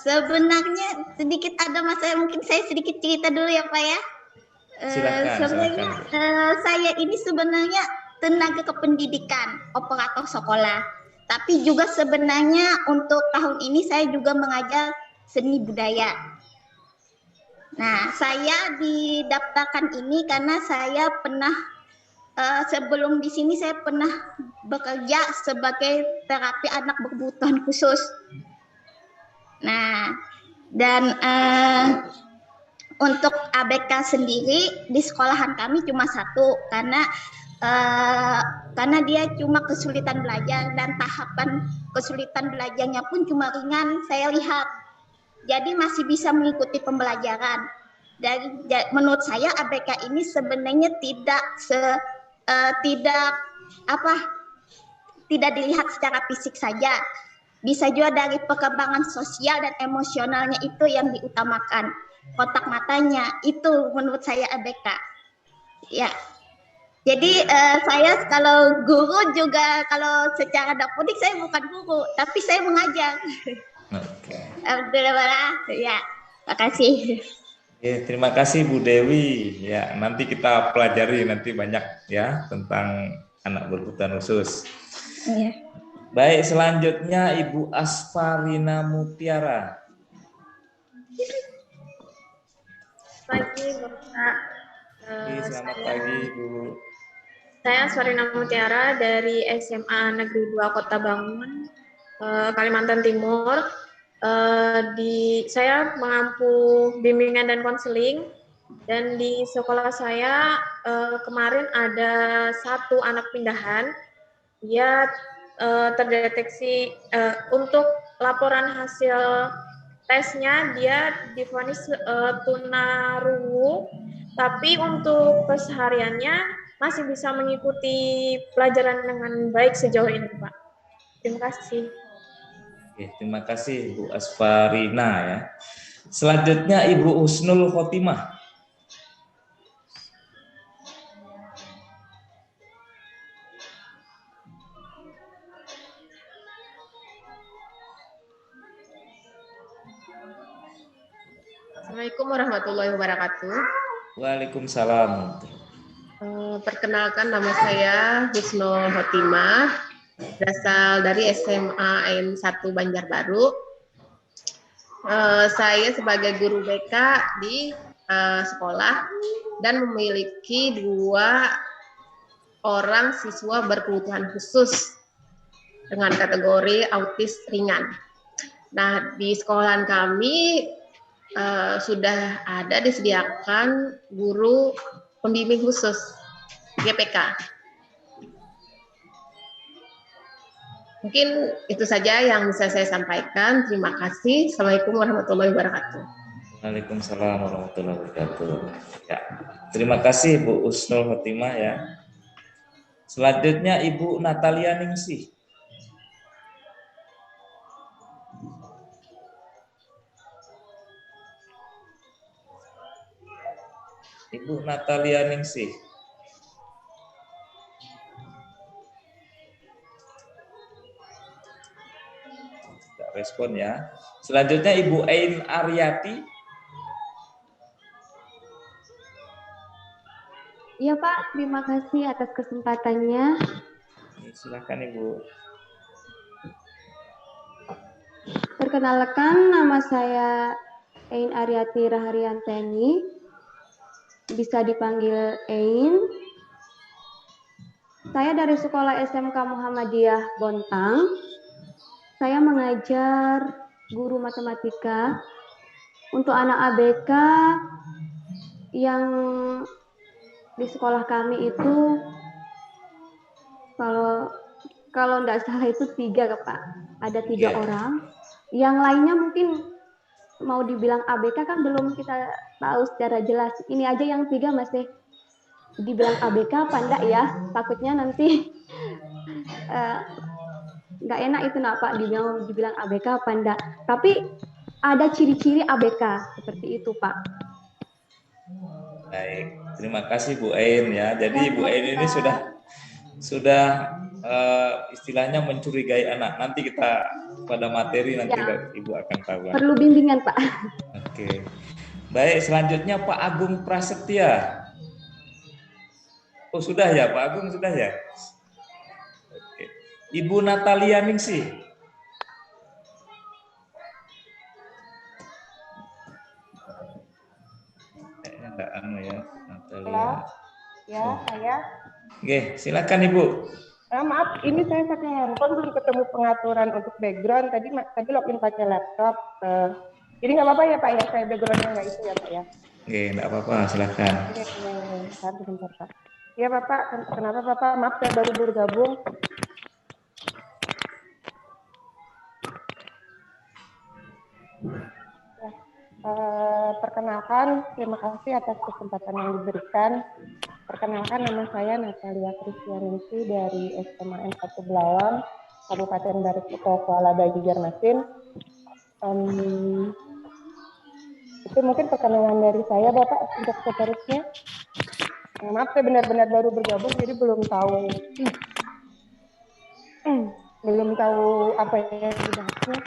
Sebenarnya sedikit ada masalah, mungkin saya sedikit cerita dulu ya Pak ya. Sebenarnya saya ini sebenarnya tenaga kependidikan, operator sekolah. Tapi juga sebenarnya untuk tahun ini saya juga mengajar seni budaya. Nah, saya didaftarkan ini karena saya pernah sebelum di sini saya pernah bekerja sebagai terapi anak berkebutuhan khusus. Nah, dan untuk ABK sendiri di sekolahan kami cuma satu karena dia cuma kesulitan belajar dan tahapan kesulitan belajarnya pun cuma ringan. Saya lihat. Jadi masih bisa mengikuti pembelajaran. Dan menurut saya ABK ini sebenarnya tidak dilihat secara fisik saja. Bisa juga dari perkembangan sosial dan emosionalnya itu yang diutamakan. Kotak matanya itu menurut saya ABK. Ya. Jadi saya kalau guru juga kalau secara dapodik saya bukan guru, tapi saya mengajar.
Oke.
Alhamdulillah, ya, makasih.
Terima kasih Bu Dewi. Ya, nanti kita pelajari nanti banyak ya tentang anak berkebutuhan khusus.
Iya.
Baik, selanjutnya Ibu Asfarina Mutiara.
Pagi Bapak.
Selamat pagi Bu.
Saya Asfarina Mutiara dari SMA Negeri 2 Kota Bangun, Kalimantan Timur. Saya mengampu bimbingan dan konseling, dan di sekolah saya kemarin ada satu anak pindahan. Dia terdeteksi untuk laporan hasil tesnya dia divonis tunarungu, tapi untuk kesehariannya masih bisa mengikuti pelajaran dengan baik sejauh ini, Pak. Terima kasih.
Oke, terima kasih Bu Asfarina ya. Selanjutnya Ibu Husnul Khotimah.
Assalamualaikum warahmatullahi wabarakatuh.
Waalaikumsalam.
Perkenalkan, nama saya Husnul Khotimah, berasal dari SMA N1 Banjarbaru. Saya sebagai guru BK di sekolah dan memiliki 2 orang siswa berkebutuhan khusus dengan kategori autis ringan. Nah, di sekolahan kami sudah ada disediakan guru pembimbing khusus GPK. Mungkin itu saja yang bisa saya sampaikan. Terima kasih. Assalamualaikum warahmatullahi wabarakatuh.
Waalaikumsalam warahmatullahi wabarakatuh. Ya, terima kasih Bu Husnul Khotimah ya. Selanjutnya Ibu Natalia Ningsih. Ibu Natalia Ningsih. Tidak respon ya. Selanjutnya Ibu Ain Aryati.
Iya Pak, terima kasih atas kesempatannya.
Silakan Ibu.
Perkenalkan, nama saya Ain Aryati Rahariyanteni, bisa dipanggil Ain. Saya dari sekolah SMK Muhammadiyah Bontang. Saya mengajar guru matematika untuk anak ABK yang di sekolah kami itu kalau tidak salah itu 3 Pak, ada 3 orang. Yang lainnya mungkin mau dibilang ABK kan belum kita tahu secara jelas. Ini aja yang 3 masih dibilang ABK apa enggak ya? Takutnya nanti nggak enak itu nak Pak dibilang ABK apa enggak. Tapi ada ciri-ciri ABK seperti itu Pak.
Baik, terima kasih Bu Ain ya. Jadi Bu Ain ini sudah istilahnya mencurigai anak. Nanti kita pada materi nanti ya, Ibu akan tahu.
Perlu bimbingan Pak.
Oke. Baik, selanjutnya Pak Agung Prasetya. Oh sudah ya Pak Agung, sudah ya. Oke. Ibu Natalia Ningsih. Kayaknya enggak ya Natalia.
Ya, saya.
Oke, silakan Ibu.
Maaf, ini saya pakai handphone belum ketemu pengaturan untuk background. Tadi login pakai laptop. Jadi nggak apa-apa ya Pak ya, saya backgroundnya nggak itu ya Pak ya.
Oke, enggak apa-apa, silakan.
Bentar Pak. Ya Bapak, kenapa Bapak? Maaf saya baru bergabung. Perkenalkan, terima kasih atas kesempatan yang diberikan. Perkenalkan, nama saya Natalia Kristianingsih dari SMA N1 Belawang, Kabupaten Baritokwala, Kuala Banjarmasin. Itu mungkin perkenalan dari saya, Bapak, untuk seterusnya. Maaf, saya benar-benar baru bergabung, jadi belum tahu apa yang dibahasnya.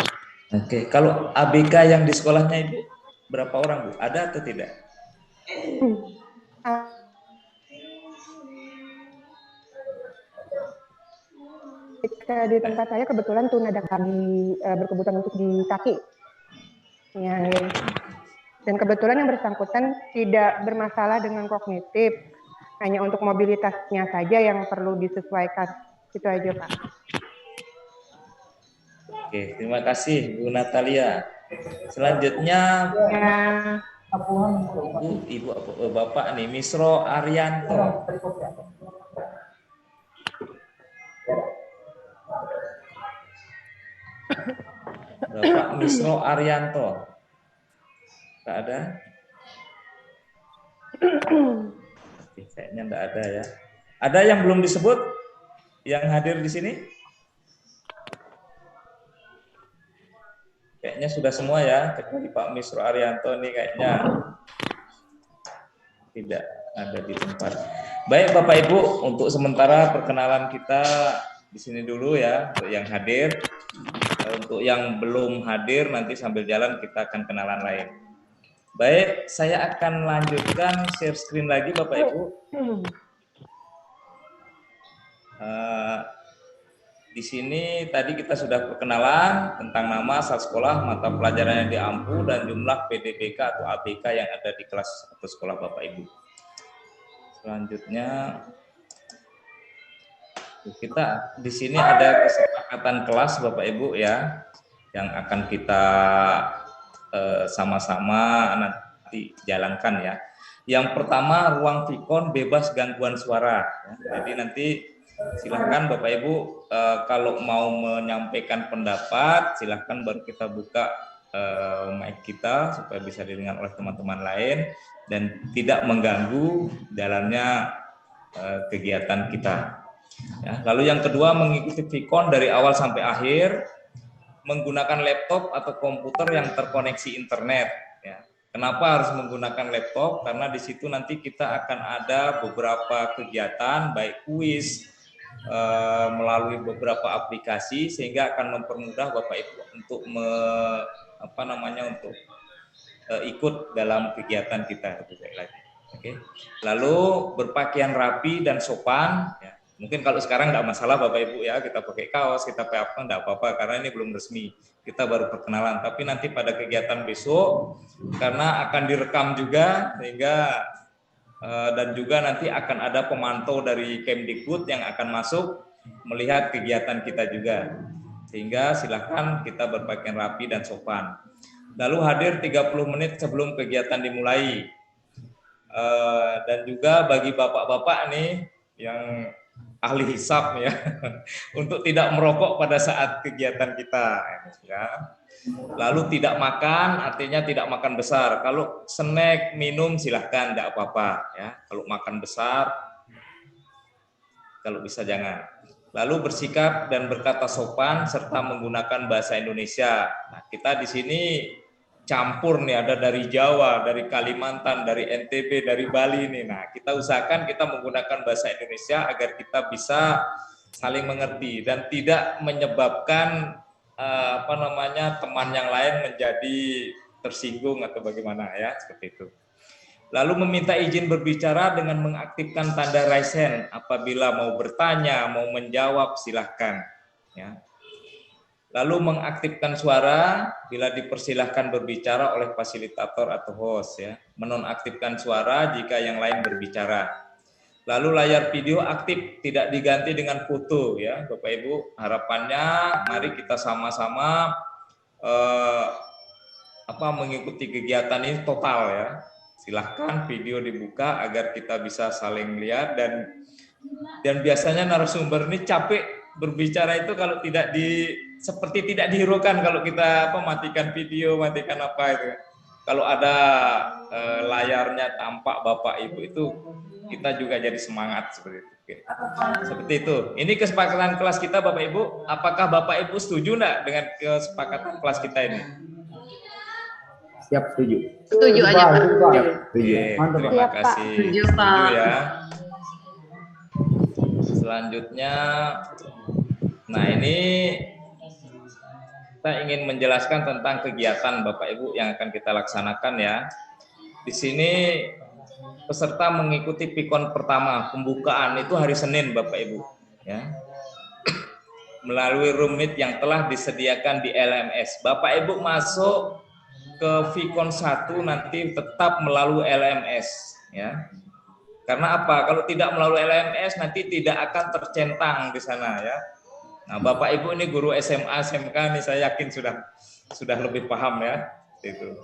Oke, kalau ABK yang di sekolahnya Ibu berapa orang Bu? Ada atau tidak?
Di tempat saya kebetulan tunada kami berkebutuhan untuk di kaki. Ya, dan kebetulan yang bersangkutan tidak bermasalah dengan kognitif, hanya untuk mobilitasnya saja yang perlu disesuaikan. Itu aja Pak.
Oke, terima kasih Bu Natalia. Selanjutnya Ibu Bapak nih, Misro Arianto. Bapak Misro Arianto. Tidak ada? Kayaknya tidak ada ya. Ada yang belum disebut? Yang hadir di sini? Kayaknya sudah semua ya, kecuali Pak Misro Arianto ini kayaknya tidak ada di tempat. Baik Bapak Ibu, untuk sementara perkenalan kita di sini dulu ya, untuk yang hadir. Untuk yang belum hadir nanti sambil jalan kita akan kenalan lain. Baik, saya akan lanjutkan share screen lagi Bapak Ibu. Di sini tadi kita sudah perkenalan tentang nama, asal sekolah, mata pelajaran yang diampu, dan jumlah PDBK atau ABK yang ada di kelas atau sekolah Bapak Ibu. Selanjutnya kita di sini ada kesepakatan kelas Bapak Ibu ya, yang akan kita sama-sama nanti jalankan ya. Yang pertama, ruang Vicon bebas gangguan suara. Jadi nanti silahkan Bapak Ibu kalau mau menyampaikan pendapat, silahkan baru kita buka mic kita supaya bisa didengar oleh teman-teman lain dan tidak mengganggu jalannya kegiatan kita. Ya, lalu yang kedua, mengikuti Vicon dari awal sampai akhir menggunakan laptop atau komputer yang terkoneksi internet. Ya. Kenapa harus menggunakan laptop? Karena di situ nanti kita akan ada beberapa kegiatan, baik kuis, melalui beberapa aplikasi, sehingga akan mempermudah Bapak Ibu untuk untuk ikut dalam kegiatan kita lebih baik lagi. Oke. Lalu berpakaian rapi dan sopan. Ya. Mungkin kalau sekarang tidak masalah Bapak Ibu ya, kita pakai kaos, kita pakai apa, tidak apa-apa karena ini belum resmi. Kita baru perkenalan. Tapi nanti pada kegiatan besok, karena akan direkam juga, sehingga dan juga nanti akan ada pemantau dari Kemdikbud yang akan masuk melihat kegiatan kita juga. Sehingga silakan kita berpakaian rapi dan sopan. Lalu hadir 30 menit sebelum kegiatan dimulai. Dan juga bagi bapak-bapak nih yang ahli hisab ya, untuk tidak merokok pada saat kegiatan kita ya. Lalu tidak makan, artinya tidak makan besar. Kalau snack, minum silahkan, tidak apa-apa ya. Kalau makan besar, kalau bisa jangan. Lalu bersikap dan berkata sopan serta menggunakan bahasa Indonesia. Nah, kita di sini campur nih, ada dari Jawa, dari Kalimantan, dari NTB, dari Bali nih. Nah, kita usahakan kita menggunakan bahasa Indonesia agar kita bisa saling mengerti dan tidak menyebabkan teman yang lain menjadi tersinggung atau bagaimana ya, seperti itu. Lalu meminta izin berbicara dengan mengaktifkan tanda raise hand. Apabila mau bertanya, mau menjawab, silahkan ya. Lalu mengaktifkan suara bila dipersilahkan berbicara oleh fasilitator atau host ya. Menonaktifkan suara jika yang lain berbicara. Lalu layar video aktif, tidak diganti dengan foto ya, Bapak Ibu. Harapannya mari kita sama-sama mengikuti kegiatan ini total ya. Silahkan video dibuka agar kita bisa saling melihat, dan biasanya narasumber ini capek berbicara itu kalau tidak seperti tidak dihiraukan kalau kita matikan video, matikan apa itu. Kalau ada layarnya tampak Bapak Ibu itu kita juga jadi semangat seperti itu. Oke. Seperti itu. Ini kesepakatan kelas kita Bapak Ibu. Apakah Bapak Ibu setuju enggak dengan kesepakatan kelas kita ini?
Siap, setuju.
Setuju aja Pak.
Setuju.
Mantap, terima kasih.
Setuju, Pak.
Setuju ya. Selanjutnya, nah ini kita ingin menjelaskan tentang kegiatan Bapak Ibu yang akan kita laksanakan ya. Di sini peserta mengikuti Vicon pertama, pembukaan itu hari Senin Bapak Ibu ya. Melalui room meet yang telah disediakan di LMS. Bapak Ibu masuk ke Vicon 1 nanti tetap melalui LMS ya. Karena apa? Kalau tidak melalui LMS nanti tidak akan tercentang di sana ya. Nah, Bapak Ibu ini guru SMA, SMK nih saya yakin sudah lebih paham ya. Itu.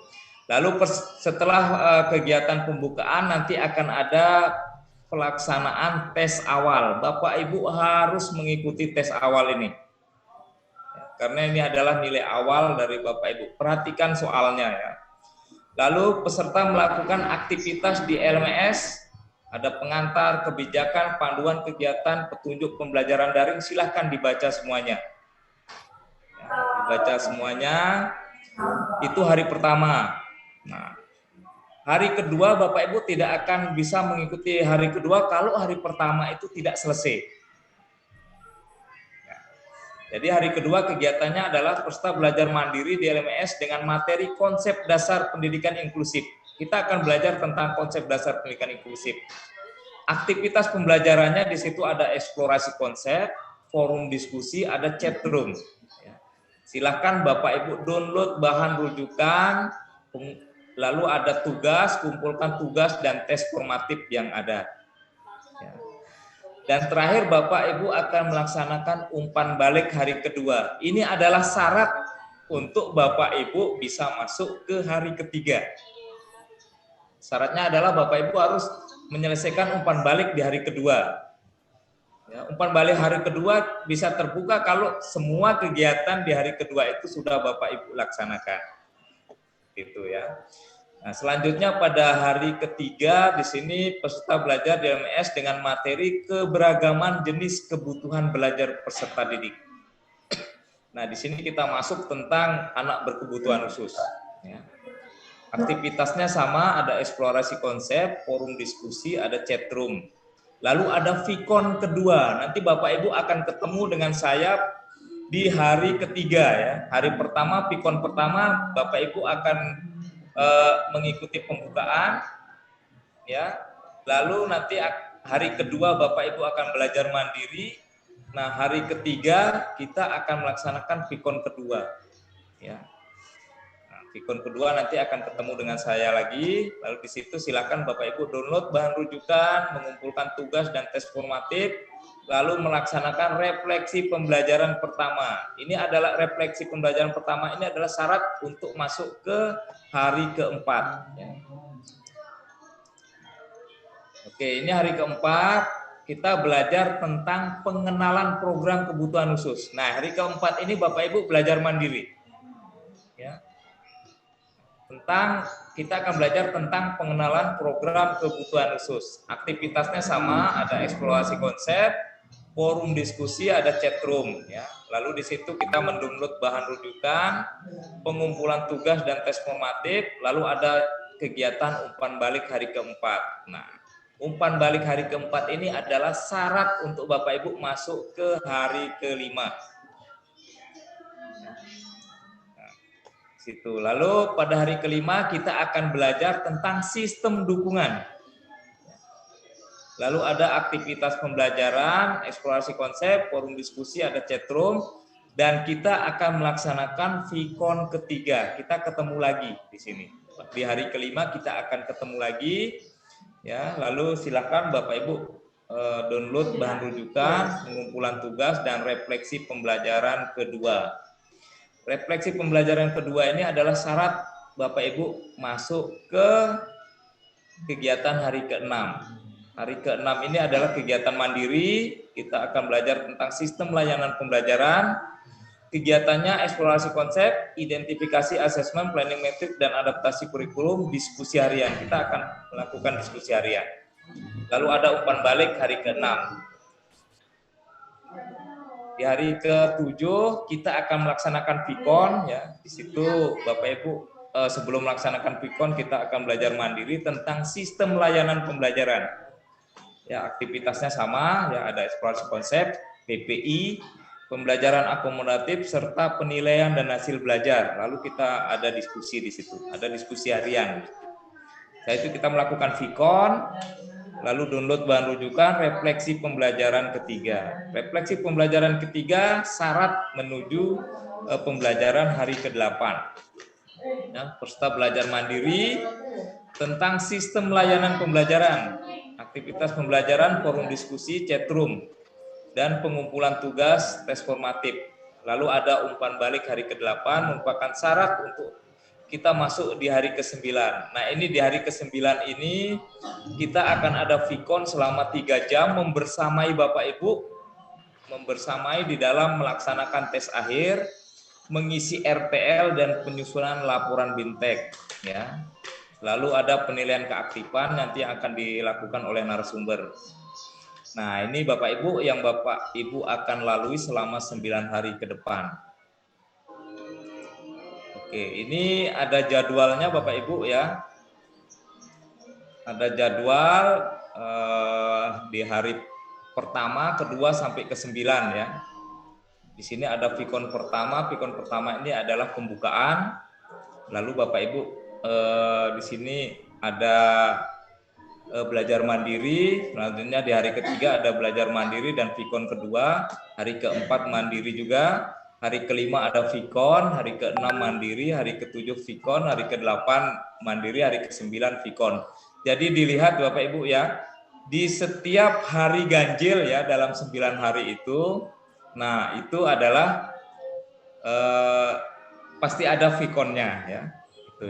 Lalu setelah kegiatan pembukaan nanti akan ada pelaksanaan tes awal. Bapak Ibu harus mengikuti tes awal ini. Karena ini adalah nilai awal dari Bapak Ibu. Perhatikan soalnya ya. Lalu peserta melakukan aktivitas di LMS. Ada pengantar, kebijakan, panduan kegiatan, petunjuk pembelajaran daring, silahkan dibaca semuanya. Ya, dibaca semuanya, itu hari pertama. Nah, hari kedua Bapak Ibu tidak akan bisa mengikuti hari kedua kalau hari pertama itu tidak selesai. Ya. Jadi hari kedua kegiatannya adalah peserta belajar mandiri di LMS dengan materi konsep dasar pendidikan inklusif. Kita akan belajar tentang konsep dasar pendidikan inklusif. Aktivitas pembelajarannya di situ ada eksplorasi konsep, forum diskusi, ada chat room. Ya. Silahkan Bapak Ibu download bahan rujukan, lalu ada tugas, kumpulkan tugas dan tes formatif yang ada. Ya. Dan terakhir Bapak Ibu akan melaksanakan umpan balik hari kedua. Ini adalah syarat untuk Bapak Ibu bisa masuk ke hari ketiga. Syaratnya adalah Bapak Ibu harus menyelesaikan umpan balik di hari kedua. Ya, umpan balik hari kedua bisa terbuka kalau semua kegiatan di hari kedua itu sudah Bapak Ibu laksanakan. Gitu ya. Nah, selanjutnya pada hari ketiga di sini peserta belajar di LMS dengan materi keberagaman jenis kebutuhan belajar peserta didik. Nah, di sini kita masuk tentang anak berkebutuhan khusus. Ya. Aktivitasnya sama, ada eksplorasi konsep, forum diskusi, ada chat room. Lalu ada Vikon kedua. Nanti Bapak Ibu akan ketemu dengan saya di hari ketiga ya. Hari pertama, Vikon pertama, Bapak Ibu akan mengikuti pembukaan ya. Lalu nanti hari kedua Bapak Ibu akan belajar mandiri. Nah, hari ketiga kita akan melaksanakan Vikon kedua ya. Vikon kedua nanti akan ketemu dengan saya lagi, lalu di situ silakan Bapak Ibu download bahan rujukan, mengumpulkan tugas dan tes formatif, lalu melaksanakan refleksi pembelajaran pertama. Ini adalah refleksi pembelajaran pertama, ini adalah syarat untuk masuk ke hari keempat. Ya. Oke, ini hari keempat, kita belajar tentang pengenalan program kebutuhan khusus. Nah, hari keempat ini Bapak Ibu belajar mandiri. Ya. Kita akan belajar tentang pengenalan program kebutuhan khusus. Aktivitasnya sama, ada eksplorasi konsep, forum diskusi, ada chat room. Ya. Lalu di situ kita mendownload bahan rujukan, pengumpulan tugas dan tes formatif, lalu ada kegiatan umpan balik hari keempat. Nah, umpan balik hari keempat ini adalah syarat untuk Bapak Ibu masuk ke hari kelima. Situ. Lalu pada hari kelima kita akan belajar tentang sistem dukungan. Lalu ada aktivitas pembelajaran, eksplorasi konsep, forum diskusi, ada chat room, dan kita akan melaksanakan Vikon ketiga. Kita ketemu lagi di sini. Di hari kelima kita akan ketemu lagi. Ya, lalu silakan Bapak Ibu download bahan rujukan, pengumpulan tugas dan refleksi pembelajaran kedua. Refleksi pembelajaran kedua ini adalah syarat Bapak Ibu masuk ke kegiatan hari ke-6. Hari ke-6 ini adalah kegiatan mandiri, kita akan belajar tentang sistem layanan pembelajaran. Kegiatannya eksplorasi konsep, identifikasi asesmen, planning metrik, dan adaptasi kurikulum, diskusi harian. Kita akan melakukan diskusi harian. Lalu ada umpan balik hari ke-6. Di hari ke-7 kita akan melaksanakan Vikon ya. Di situ Bapak Ibu sebelum melaksanakan Vikon kita akan belajar mandiri tentang sistem layanan pembelajaran. Ya, aktivitasnya sama ya, ada eksplorasi konsep, PPI, pembelajaran akomodatif serta penilaian dan hasil belajar. Lalu kita ada diskusi di situ, ada diskusi harian. Setelah itu kita melakukan Vikon. Lalu download bahan rujukan, refleksi pembelajaran ketiga. Refleksi pembelajaran ketiga syarat menuju pembelajaran hari ke-8. Ya, peserta belajar mandiri tentang sistem layanan pembelajaran, aktivitas pembelajaran, forum diskusi, chat room, dan pengumpulan tugas, tes formatif. Lalu ada umpan balik hari ke-8 merupakan syarat untuk kita masuk di hari ke-9. Nah, ini di hari ke-9 ini kita akan ada Vikon selama 3 jam membersamai Bapak Ibu, membersamai di dalam melaksanakan tes akhir, mengisi RTL dan penyusunan laporan Bintek ya. Lalu ada penilaian keaktifan nanti yang akan dilakukan oleh narasumber. Nah, ini Bapak Ibu yang Bapak Ibu akan lalui selama 9 hari ke depan. Oke, ini ada jadwalnya Bapak Ibu ya. Ada jadwal di hari pertama, kedua sampai ke-9 ya. Di sini ada Vikon pertama. Vikon pertama ini adalah pembukaan. Lalu Bapak Ibu di sini ada belajar mandiri, selanjutnya di hari ketiga ada belajar mandiri dan vikon kedua, hari keempat mandiri juga, hari kelima ada vikon, hari keenam mandiri, hari ketujuh vikon, hari kedelapan mandiri, hari kesembilan vikon. Jadi dilihat Bapak Ibu ya, di setiap hari ganjil ya dalam 9 hari itu, nah itu adalah pasti ada vikonnya ya. Itu.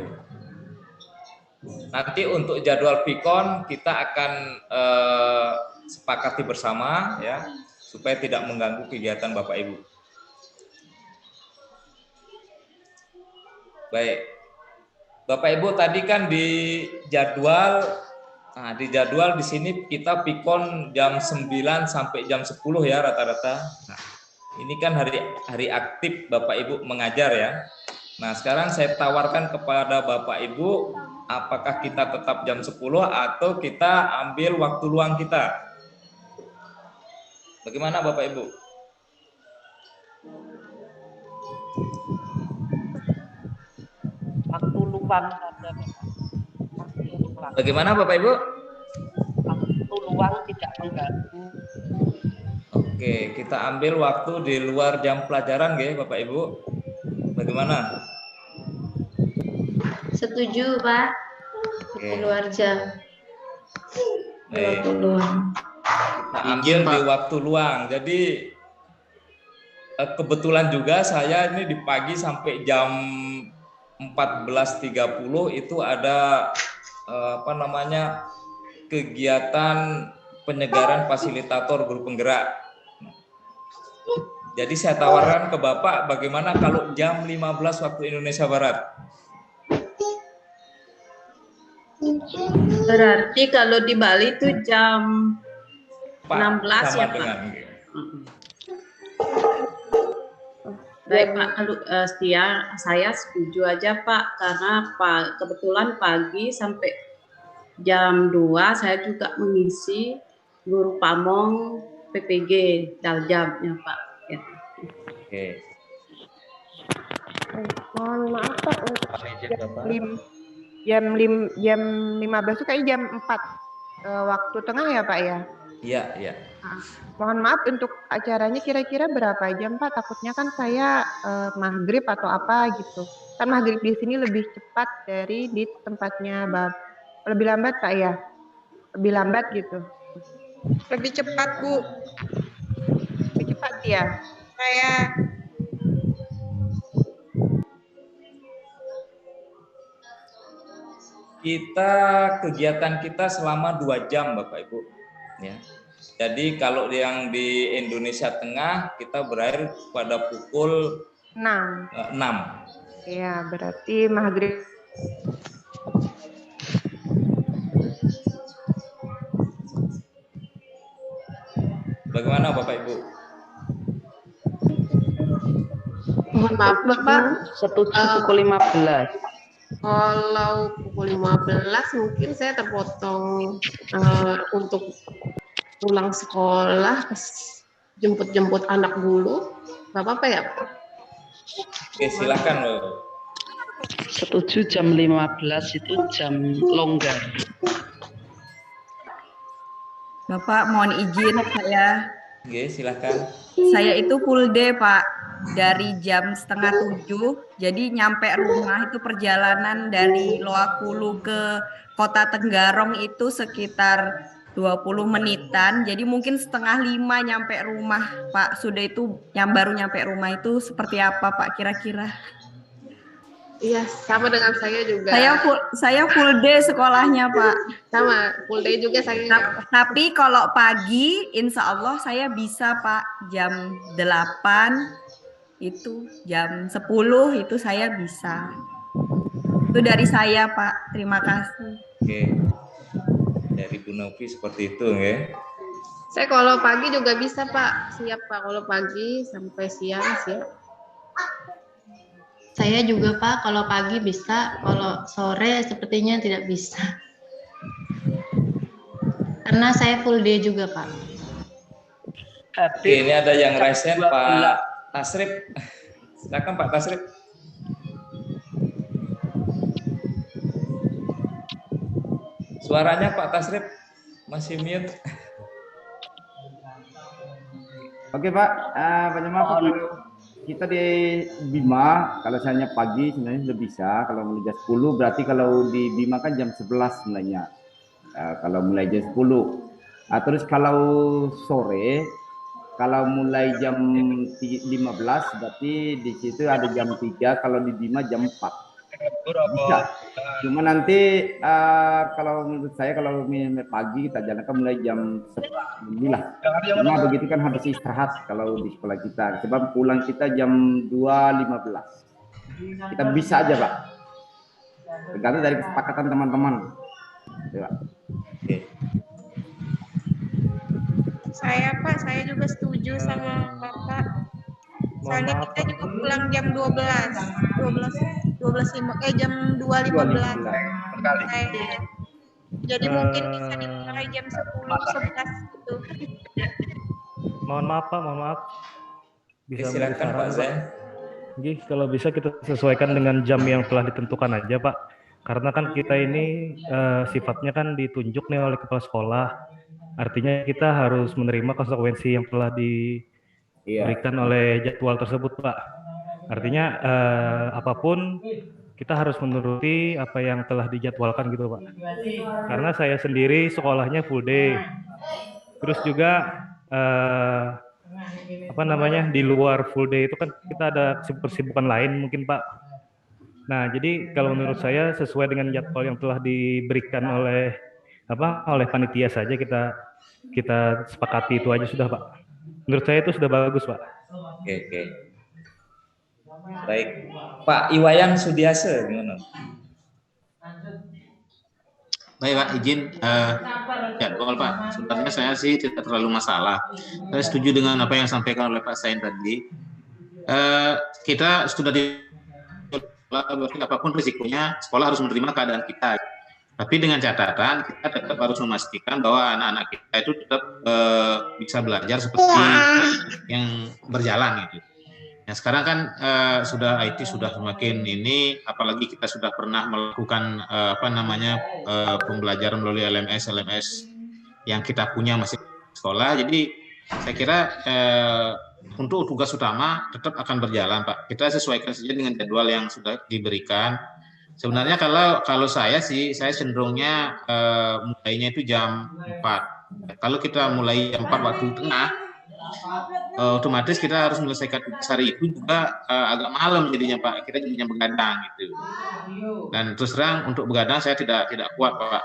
Nanti untuk jadwal vikon kita akan sepakati bersama ya supaya tidak mengganggu kegiatan Bapak Ibu. Baik, Bapak Ibu tadi kan di jadwal di sini kita vikon jam 9 sampai jam 10 ya rata-rata. Nah, ini kan hari aktif Bapak Ibu mengajar ya. Nah, sekarang saya tawarkan kepada Bapak Ibu, apakah kita tetap jam 10 atau kita ambil waktu luang kita? Bagaimana Bapak Ibu?
Waktu luang saja.
Bagaimana Bapak Ibu?
Waktu luang tidak mengganggu.
Oke, kita ambil waktu di luar jam pelajaran ya Bapak Ibu. Bagaimana?
Setuju, Pak. Di luar jam. Waktu luang.
Kita ambil di waktu luang. Jadi kebetulan juga saya ini di pagi sampai jam 14.30 itu ada kegiatan penyegaran fasilitator guru penggerak. Jadi saya tawarkan ke Bapak bagaimana kalau jam 15 waktu Indonesia Barat.
Berarti kalau di Bali itu jam 16 ya Pak? Baik Pak, kalau saya setuju aja Pak, karena kebetulan pagi sampai jam 2 saya juga mengisi guru pamong PPG Daljam ya Pak. Ya.
Oke.
Mohon maaf Pak, jam 15 itu kayak jam 4 waktu tengah ya Pak ya?
Iya, iya.
Mohon maaf untuk acaranya kira-kira berapa jam Pak? Takutnya kan saya maghrib atau apa gitu. Kan maghrib di sini lebih cepat dari di tempatnya lebih lambat Pak ya? Lebih lambat gitu.
Lebih cepat Bu.
Lebih cepat ya?
Kegiatan kita selama 2 jam Bapak Ibu ya. Jadi kalau yang di Indonesia Tengah kita berakhir pada pukul 6.
Iya, berarti maghrib.
Bagaimana Bapak Ibu?
Mohon maaf Bapak.
Setuju pukul 15.
Kalau pukul 15 mungkin saya terpotong untuk pulang sekolah, jemput-jemput anak dulu. Gak apa-apa ya Pak?
Oke, silakan loh.
Setuju jam 15 itu jam longgar.
Bapak mohon izin saya.
Oke, silakan.
Saya itu full day Pak, dari jam 6:30. Jadi nyampe rumah itu perjalanan dari Loakulu ke Kota Tenggarong itu sekitar 20 menitan. Jadi mungkin 4:30 nyampe rumah Pak. Sudah itu yang baru nyampe rumah itu seperti apa Pak kira-kira?
Iya, sama dengan saya juga.
Saya full day sekolahnya Pak.
Sama, full day juga saya.
Tapi kalau pagi, insya Allah saya bisa Pak, jam 8 itu, jam 10 itu saya bisa. Itu dari saya Pak, terima kasih.
Oke, dari Bu Novi seperti itu ya.
Saya kalau pagi juga bisa Pak, siap Pak. Kalau pagi sampai siang siap.
Saya juga Pak, kalau pagi bisa, kalau sore sepertinya tidak bisa. Karena saya full day juga Pak.
Oke, ini ada yang resen Pak Tasrif. Silakan Pak Tasrif. Suaranya Pak Tasrif masih mute.
Oke Pak, banyak maaf Pak, kalau kita di Bima, kalau misalnya pagi sebenarnya sudah bisa, kalau mulai jam 10 berarti kalau di Bima kan jam 11 sebenarnya, kalau mulai jam 10. Terus kalau sore, kalau mulai jam 15 berarti di situ ada jam 3, kalau di Bima jam 4. Bisa. Cuma nanti kalau menurut saya kalau pagi kita jalankan mulai jam 11 lah. Cuma begitu kan habis istirahat kalau di sekolah kita. Sebab pulang kita jam 2.15. Kita bisa aja Pak. Tergantung dari kesepakatan teman-teman.
Oke.
Saya Pak, saya juga setuju sama Bapak. Soalnya kita juga pulang jam 12.05, jam 2.15. Jadi mungkin bisa dimulai jam 10-11 gitu.
Mohon maaf Pak, mohon maaf. Bisa
silakan Pak Zain.
Jadi kalau bisa kita sesuaikan dengan jam yang telah ditentukan aja Pak. Karena kan kita ini sifatnya kan ditunjuk nih oleh kepala sekolah. Artinya kita harus menerima konsekuensi yang telah diberikan oleh jadwal tersebut Pak. Artinya apapun kita harus menuruti apa yang telah dijadwalkan gitu Pak. Karena saya sendiri sekolahnya full day. Terus juga di luar full day itu kan kita ada kesibukan lain mungkin Pak. Nah, jadi kalau menurut saya sesuai dengan jadwal yang telah diberikan oleh panitia saja kita sepakati itu aja sudah Pak. Menurut saya itu sudah bagus Pak.
Oke. Baik, Pak Iwayan Sudiase gimana?
Baik Pak, izin jadwal Pak. Sebenarnya saya sih tidak terlalu masalah. Saya setuju dengan apa yang disampaikan oleh Pak Zain tadi. Kita sudah berarti apapun risikonya, sekolah harus menerima keadaan kita. Tapi dengan catatan kita tetap harus memastikan bahwa anak-anak kita itu tetap bisa belajar seperti yang berjalan gitu. Nah, sekarang kan sudah IT sudah semakin ini, apalagi kita sudah pernah melakukan pembelajaran melalui LMS yang kita punya masih sekolah. Jadi saya kira untuk tugas utama tetap akan berjalan Pak. Kita sesuaikan saja dengan jadwal yang sudah diberikan. Sebenarnya kalau saya cenderungnya mulainya itu jam 4. Kalau kita mulai jam 4 waktu tengah, otomatis kita harus menyelesaikan tugas hari itu juga agak malam jadinya Pak. Kita jadinya begadang gitu. Dan terus terang untuk begadang saya tidak kuat Pak.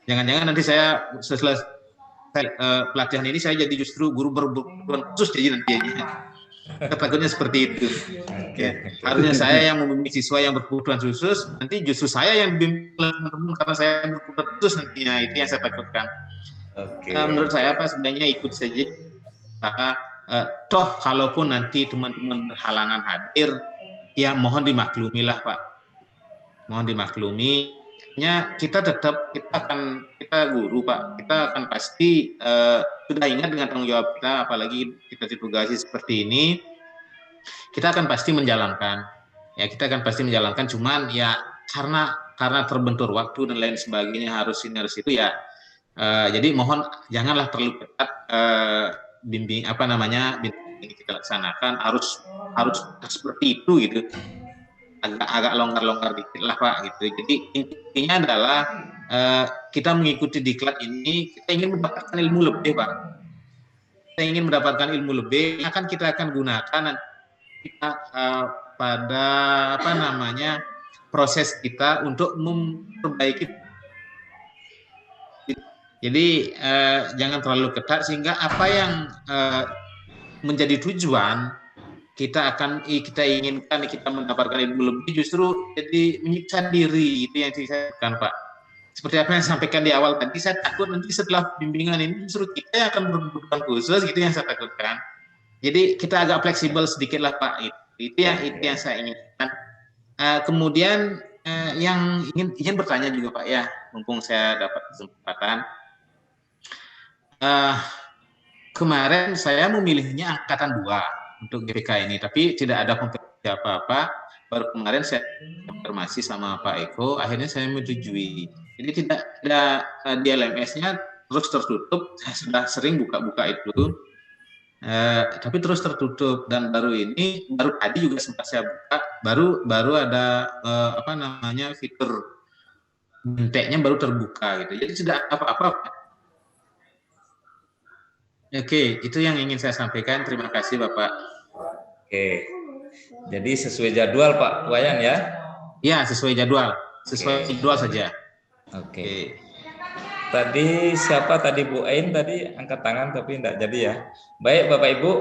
Jangan-jangan nanti saya setelah pelatihan ini saya jadi justru guru berkebutuhan khusus jadi nantinya. Takutnya seperti itu. Ya, harusnya saya yang membimbing siswa yang berkebutuhan khusus, nanti justru saya yang membimbing karena saya berkebutuhan khusus nantinya, itu yang saya takutkan. Menurut saya Pak sebenarnya ikut saja. Toh kalaupun nanti teman-teman berhalangan hadir, ya mohon dimaklumi lah Pak. Mohon dimaklumi. Kita guru Pak, kita akan pasti sudah ingat dengan tanggung jawab kita, apalagi kita ditugasi seperti ini, kita akan pasti menjalankan. Ya kita akan pasti menjalankan, cuman ya karena terbentur waktu dan lain sebagainya harus itu ya. Jadi mohon janganlah terlalu ketat bimbing kita laksanakan harus seperti itu gitu. Agak longgar-longgar dikit lah Pak gitu. Jadi intinya adalah kita mengikuti diklat ini, kita ingin mendapatkan ilmu lebih Pak. Kita ingin mendapatkan ilmu lebih, kita akan gunakan kita pada proses kita untuk memperbaiki. Jadi jangan terlalu ketat sehingga apa yang menjadi tujuan kita inginkan kita mendapatkan ilmu lebih justru jadi menyiksa diri, itu yang saya katakan Pak. Seperti apa yang sampaikan di awal tadi, saya takut nanti setelah bimbingan ini justru kita yang akan berkebutuhan khusus, gitu yang saya takutkan. Jadi kita agak fleksibel sedikit lah Pak. Itu yang saya inginkan. Kemudian yang ingin bertanya juga Pak ya, mumpung saya dapat kesempatan. Kemarin saya memilihnya angkatan 2 untuk GPK ini, tapi tidak ada kompetisi apa-apa. baru kemarin saya konfirmasi sama Pak Eko, akhirnya saya menyetujui. Jadi tidak ada di LMS-nya terus tertutup. Saya sudah sering buka-buka itu, tapi terus tertutup. Dan baru tadi juga sempat saya buka, baru ada apa namanya fitur benteknya baru terbuka gitu. Jadi tidak apa-apa. Oke, itu yang ingin saya sampaikan. Terima kasih Bapak.
Oke. Jadi sesuai jadwal Pak Wayan ya?
Ya, sesuai jadwal. Sesuai jadwal saja.
Oke. Tadi siapa tadi Bu Ain tadi angkat tangan tapi tidak jadi ya. Baik Bapak Ibu,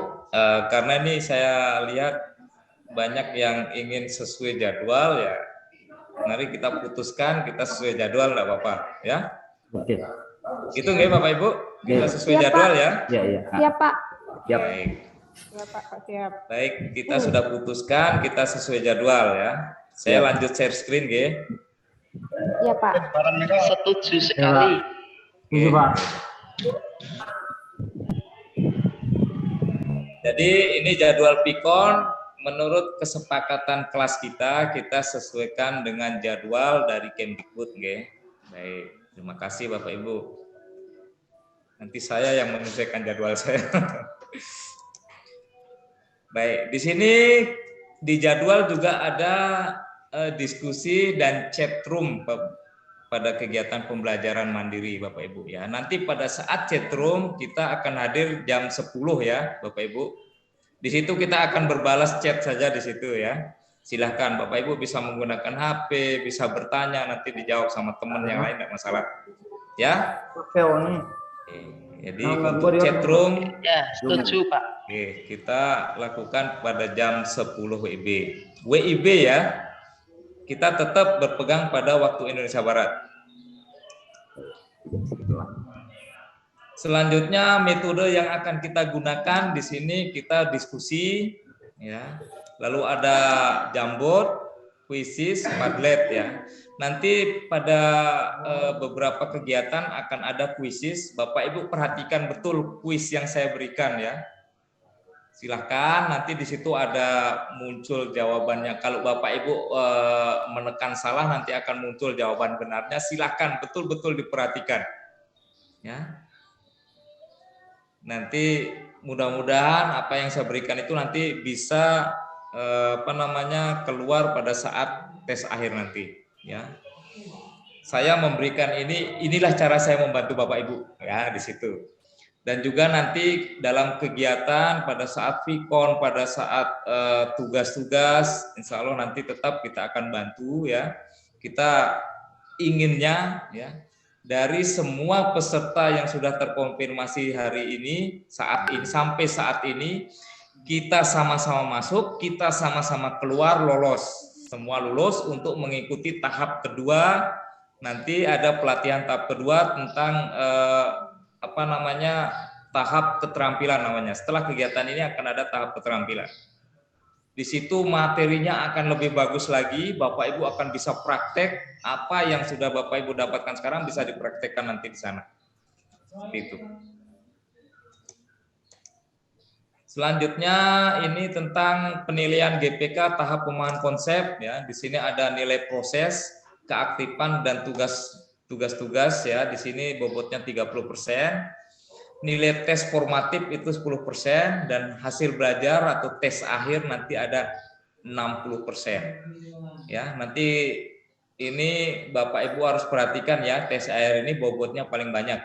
karena ini saya lihat banyak yang ingin sesuai jadwal ya. Mari kita putuskan kita sesuai jadwal enggak apa-apa ya.
Oke.
Itu nggak Bapak Ibu? Kita sesuai jadwal ya?
Iya, iya.
Siap Pak.
Siap.
Baik.
Ya Pak, siap.
Baik, kita sudah putuskan kita sesuai jadwal ya. Saya lanjut share screen nggih.
Iya Pak.
Setuju sekali.
Setuju Pak.
Jadi ini jadwal Pikon menurut kesepakatan kelas kita sesuaikan dengan jadwal dari Kemdikbud nggih. Baik, terima kasih Bapak Ibu. Nanti saya yang menyesuaikan jadwal saya. Baik, di sini di jadwal juga ada diskusi dan chat room pada kegiatan pembelajaran mandiri Bapak Ibu ya. Nanti pada saat chat room kita akan hadir jam 10 ya Bapak Ibu. Di situ kita akan berbalas chat saja di situ ya. Silahkan Bapak Ibu bisa menggunakan HP, bisa bertanya nanti dijawab sama teman yang lain tidak masalah. Ya.
Oke, nih.
Jadi untuk chat room
ya setuju Pak.
Oke, kita lakukan pada jam 10 WIB. WIB ya. Kita tetap berpegang pada waktu Indonesia Barat. Selanjutnya metode yang akan kita gunakan di sini kita diskusi ya. Lalu ada Jamboard, Quizizz, Padlet ya. Nanti pada beberapa kegiatan akan ada Quizizz. Bapak Ibu perhatikan betul kuis yang saya berikan ya. Silahkan nanti di situ ada muncul jawabannya. Kalau Bapak Ibu menekan salah nanti akan muncul jawaban benarnya. Silahkan betul-betul diperhatikan. Ya. Nanti mudah-mudahan apa yang saya berikan itu nanti bisa keluar pada saat tes akhir nanti. Ya. Saya memberikan inilah cara saya membantu Bapak Ibu ya di situ. Dan juga nanti dalam kegiatan pada saat Pikon, pada saat tugas-tugas, insya Allah nanti tetap kita akan bantu ya. Kita inginnya ya dari semua peserta yang sudah terkonfirmasi hari ini, sampai saat ini, kita sama-sama masuk, kita sama-sama keluar lolos, semua lulus untuk mengikuti tahap kedua. Nanti ada pelatihan tahap kedua tentang tahap keterampilan namanya. Setelah kegiatan ini akan ada tahap keterampilan. Di situ materinya akan lebih bagus lagi. Bapak Ibu akan bisa praktek apa yang sudah Bapak Ibu dapatkan sekarang bisa dipraktekkan nanti di sana. Seperti itu. Selanjutnya ini tentang penilaian GPK tahap pemahaman konsep ya. Di sini ada nilai proses, keaktifan dan tugas-tugas ya. Di sini bobotnya 30%. Nilai tes formatif itu 10% dan hasil belajar atau tes akhir nanti ada 60%. Ya, nanti ini Bapak Ibu harus perhatikan ya, tes akhir ini bobotnya paling banyak.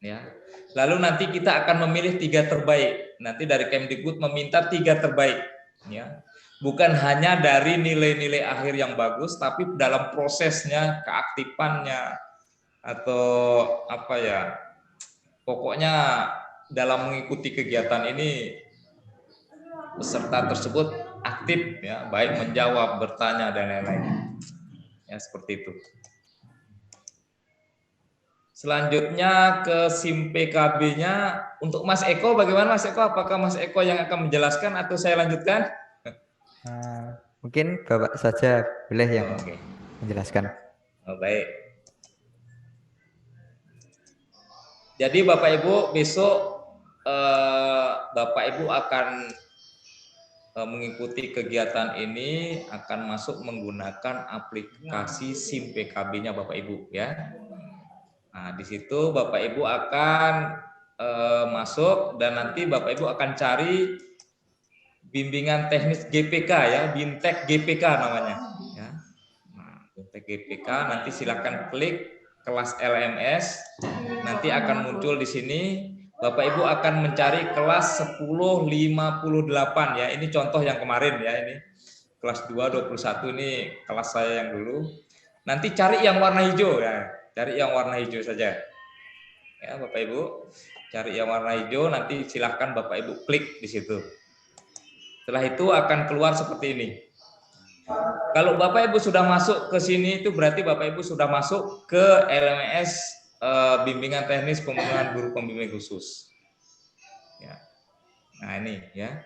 Ya. Lalu nanti kita akan memilih 3 terbaik. Nanti dari Kemdikbud meminta 3 terbaik ya. Bukan hanya dari nilai-nilai akhir yang bagus tapi dalam prosesnya, keaktifannya atau apa ya. Pokoknya dalam mengikuti kegiatan ini peserta tersebut aktif ya, baik menjawab, bertanya dan lain-lain. Ya seperti itu. Selanjutnya ke SIM PKB-nya untuk Mas Eko, bagaimana Mas Eko? Apakah Mas Eko yang akan menjelaskan atau saya lanjutkan?
Mungkin Bapak saja boleh yang menjelaskan.
Oh, baik. Jadi Bapak Ibu besok Bapak Ibu akan mengikuti kegiatan ini akan masuk menggunakan aplikasi SIM PKB-nya Bapak Ibu ya. Nah, di situ Bapak Ibu akan masuk dan nanti Bapak Ibu akan cari bimbingan teknis GPK ya, BIMTEK GPK namanya ya. Nah, BIMTEK GPK nanti silakan klik kelas LMS, nanti akan muncul di sini. Bapak Ibu akan mencari kelas 1058 ya. Ini contoh yang kemarin ya, ini kelas 2 21 ini kelas saya yang dulu. Nanti cari yang warna hijau ya. Cari yang warna hijau saja. Ya, Bapak Ibu, cari yang warna hijau, nanti silahkan Bapak Ibu klik di situ. Setelah itu akan keluar seperti ini. Kalau Bapak Ibu sudah masuk ke sini itu berarti Bapak Ibu sudah masuk ke LMS bimbingan teknis pembimbingan guru pembimbing khusus. Ya. Nah ini ya.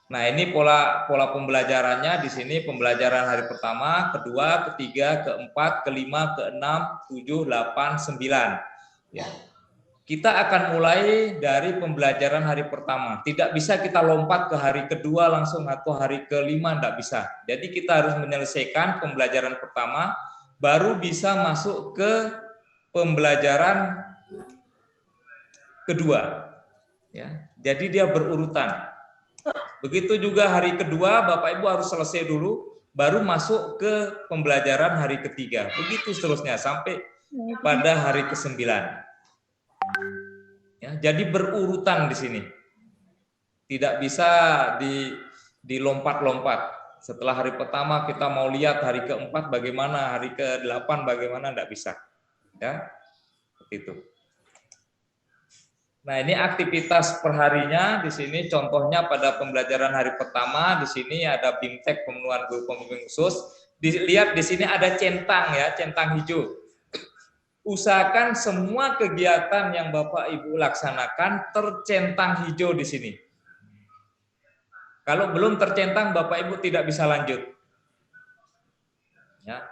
Nah ini pola pembelajarannya di sini pembelajaran hari pertama, kedua, ketiga, keempat, kelima, keenam, 7, 8, 9. Ya. Kita akan mulai dari pembelajaran hari pertama. Tidak bisa kita lompat ke hari kedua langsung atau hari kelima, tidak bisa. Jadi kita harus menyelesaikan pembelajaran pertama, baru bisa masuk ke pembelajaran kedua. Ya, jadi dia berurutan. Begitu juga hari kedua, Bapak Ibu harus selesai dulu, baru masuk ke pembelajaran hari ketiga. Begitu seterusnya sampai pada hari ke-9. Ya, jadi berurutan di sini. Tidak bisa dilompat-lompat. Setelah hari pertama kita mau lihat hari keempat bagaimana, hari ke-8 bagaimana, tidak bisa. Ya, seperti itu. Nah, ini aktivitas perharinya di sini contohnya pada pembelajaran hari pertama di sini ada BIMTEK pemenuhan guru pembimbing khusus. Dilihat di sini ada centang ya, centang hijau. Usahakan semua kegiatan yang Bapak Ibu laksanakan tercentang hijau di sini. Kalau belum tercentang Bapak Ibu tidak bisa lanjut. Ya.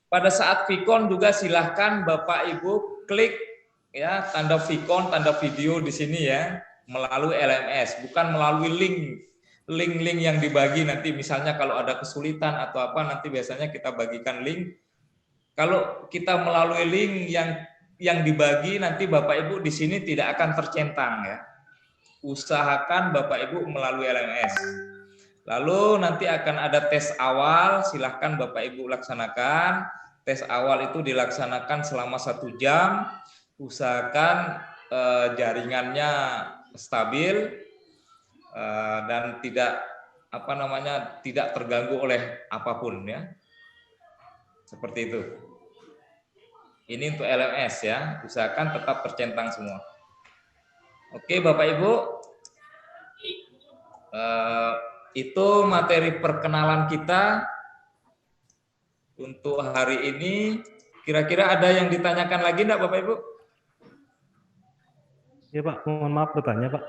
Pada saat Vicon juga silahkan Bapak Ibu klik ya tanda Vicon, tanda video di sini ya melalui LMS, bukan melalui link yang dibagi nanti misalnya kalau ada kesulitan atau apa nanti biasanya kita bagikan link. Kalau kita melalui link yang dibagi nanti Bapak Ibu di sini tidak akan tercentang ya. Usahakan Bapak Ibu melalui LMS. Lalu nanti akan ada tes awal, silahkan Bapak Ibu laksanakan. Tes awal itu dilaksanakan selama 1 jam. Usahakan jaringannya stabil dan tidak tidak terganggu oleh apapun ya. Seperti itu. Ini untuk LMS ya. Usahakan tetap tercentang semua. Oke Bapak Ibu. Itu materi perkenalan kita untuk hari ini. Kira-kira ada yang ditanyakan lagi enggak Bapak Ibu?
Ya Pak, mohon maaf bertanya Pak.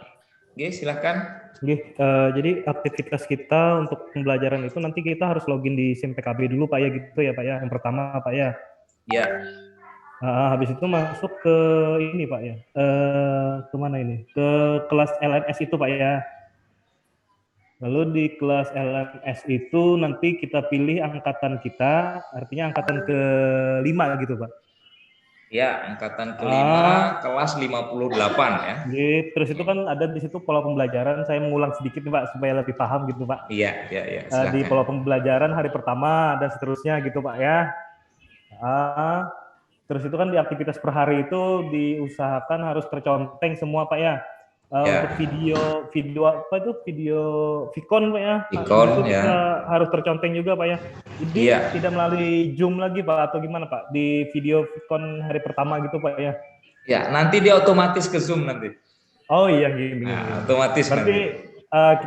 Oke, silahkan.
Jadi aktivitas kita untuk pembelajaran itu nanti kita harus login di SIM PKB dulu Pak ya gitu ya Pak ya. Yang pertama Pak ya.
Ya.
Habis itu masuk ke ini Pak ya. Kemana ini? Ke kelas LMS itu Pak ya. Lalu di kelas LMS itu nanti kita pilih angkatan kita, artinya angkatan ke-5 gitu Pak.
Ya, angkatan ke-5 kelas 58 ya.
Terus itu kan ada di situ pola pembelajaran, saya mengulang sedikit nih Pak supaya lebih paham gitu Pak.
Iya.
Di pola pembelajaran hari pertama dan seterusnya gitu Pak ya. Terus itu kan di aktivitas per hari itu diusahakan harus terconteng semua Pak ya. Untuk video apa itu video Vicon Pak ya.
Vicon
itu
ya.
Harus terconteng juga Pak ya. Jadi tidak melalui Zoom lagi Pak atau gimana Pak di video Vicon hari pertama gitu Pak ya.
Ya, nanti dia otomatis ke Zoom nanti.
Oh iya gini.
Otomatis
berarti
nanti.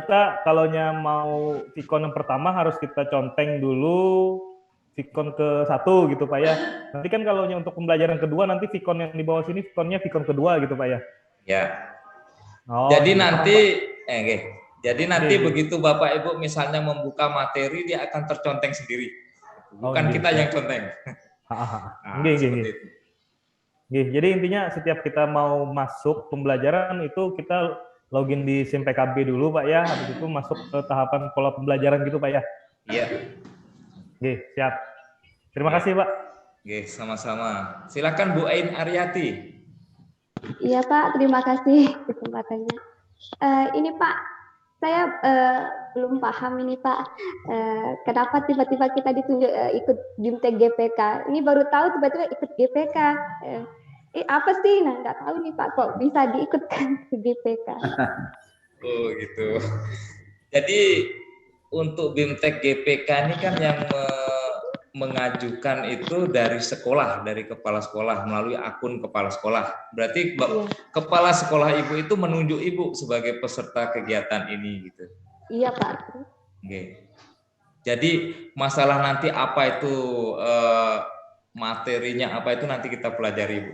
Kita kalaunya mau Vicon yang pertama harus kita conteng dulu Vicon ke-1 gitu Pak ya. Nanti kan kalaunya untuk pembelajaran kedua nanti Vicon yang di bawah sini Viconnya Vicon kedua gitu Pak ya.
Ya.
Oh,
jadi nanti begitu Bapak Ibu misalnya membuka materi dia akan terconteng sendiri. Bukan kita yang conteng.
Jadi intinya setiap kita mau masuk pembelajaran itu kita login di SIM PKB dulu Pak ya, habis itu masuk ke tahapan pola pembelajaran gitu Pak ya.
Iya.
Oke, siap. Terima kasih Pak.
Oke, sama-sama. Silakan Bu Ain Aryati.
Iya Pak, terima kasih kesempatannya. Ini Pak, saya belum paham ini Pak, kenapa tiba-tiba kita ditunjuk ikut BIMTEK GPK. Ini baru tahu tiba-tiba ikut GPK. Apa sih? Nah, nggak tahu nih Pak, kok bisa diikutkan ke GPK.
Oh gitu. Jadi untuk BIMTEK GPK ini kan yang mengajukan itu dari sekolah, dari kepala sekolah melalui akun kepala sekolah. Berarti kepala sekolah ibu itu menunjuk ibu sebagai peserta kegiatan ini gitu.
Iya Pak.
Oke. Jadi masalah nanti apa itu materinya apa itu nanti kita pelajari Bu.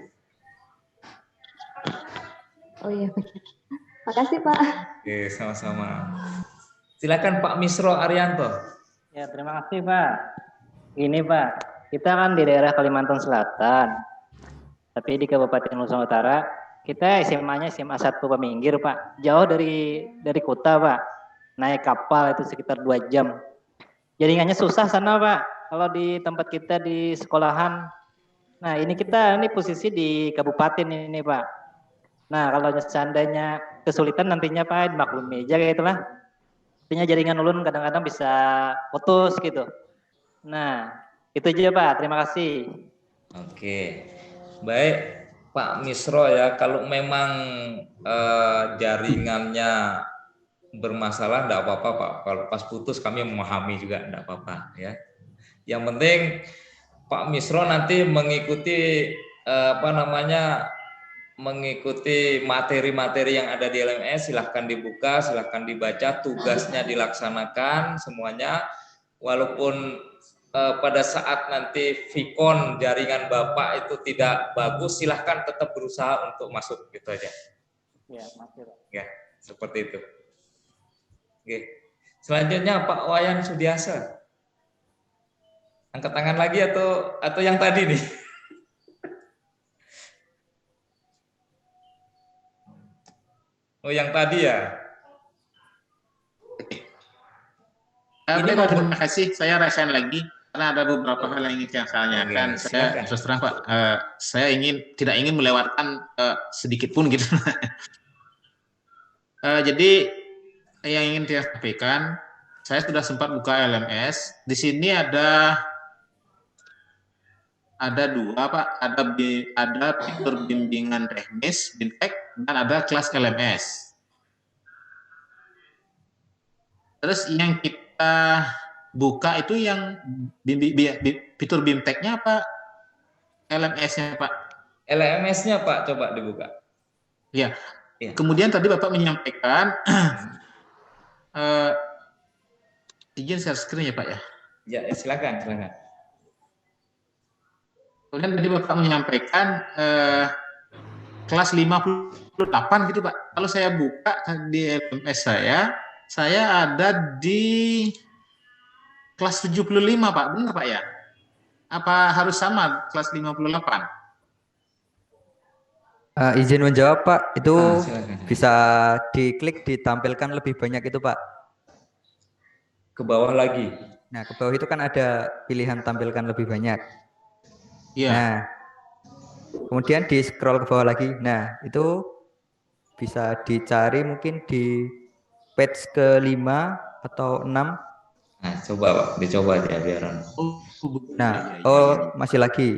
Oh iya. Makasih Pak.
Oke, sama-sama. Silakan Pak Misro Arianto.
Ya, terima kasih Pak. Ini Pak, kita kan di daerah Kalimantan Selatan, tapi di Kabupaten Nusa Utara, kita SMA-nya SMA 1 Peminggir Pak, jauh dari kota Pak, naik kapal itu sekitar 2 jam. Jaringannya susah sana Pak, kalau di tempat kita di sekolahan. Nah ini kita ini posisi di kabupaten ini Pak. Nah kalau seandainya kesulitan nantinya Pak, maklumi aja kayak itulah. Artinya jaringan ulun kadang-kadang bisa putus gitu. Nah, itu aja Pak. Terima kasih.
Oke. Baik, Pak Misro ya, kalau memang jaringannya bermasalah enggak apa-apa Pak. Kalau pas putus kami memahami juga enggak apa-apa ya. Yang penting Pak Misro nanti mengikuti mengikuti materi-materi yang ada di LMS, silahkan dibuka, silahkan dibaca, tugasnya dilaksanakan semuanya. Walaupun pada saat nanti Vicon jaringan Bapak itu tidak bagus, silahkan tetap berusaha untuk masuk gitu aja.
Ya, makasih Pak.
Ya, seperti itu. Oke. Selanjutnya Pak Wayan Sudiasa. Angkat tangan lagi atau yang tadi nih? Oh, yang tadi ya.
Terima kasih. Saya rasain lagi karena ada beberapa hal yang ingin saya tanyakan. Saya terus terang Pak, saya tidak ingin melewatkan sedikit pun gitu. Jadi yang ingin saya sampaikan, saya sudah sempat buka LMS. Di sini ada 2 Pak, ada fitur bimbingan teknis BIMTEK dan ada kelas LMS. Terus yang kita buka itu yang fitur BIMTEK-nya apa? LMS-nya Pak?
LMS-nya Pak, coba dibuka.
Ya. Kemudian tadi Bapak menyampaikan izin share screen ya Pak ya?
Ya, silakan.
Kemudian tadi Bapak menyampaikan kelas 58 gitu Pak. Kalau saya buka di LMS saya ada di kelas 75 Pak, benar Pak ya? Apa harus sama kelas 58?
Izin menjawab Pak, itu bisa diklik ditampilkan lebih banyak itu Pak.
Ke bawah lagi.
Nah ke bawah itu kan ada pilihan tampilkan lebih banyak.
Iya.
Nah kemudian di scroll ke bawah lagi. Nah itu bisa dicari mungkin di page ke-5 atau 6.
Nah, coba Pak, dicoba ya biar.
Nah, masih lagi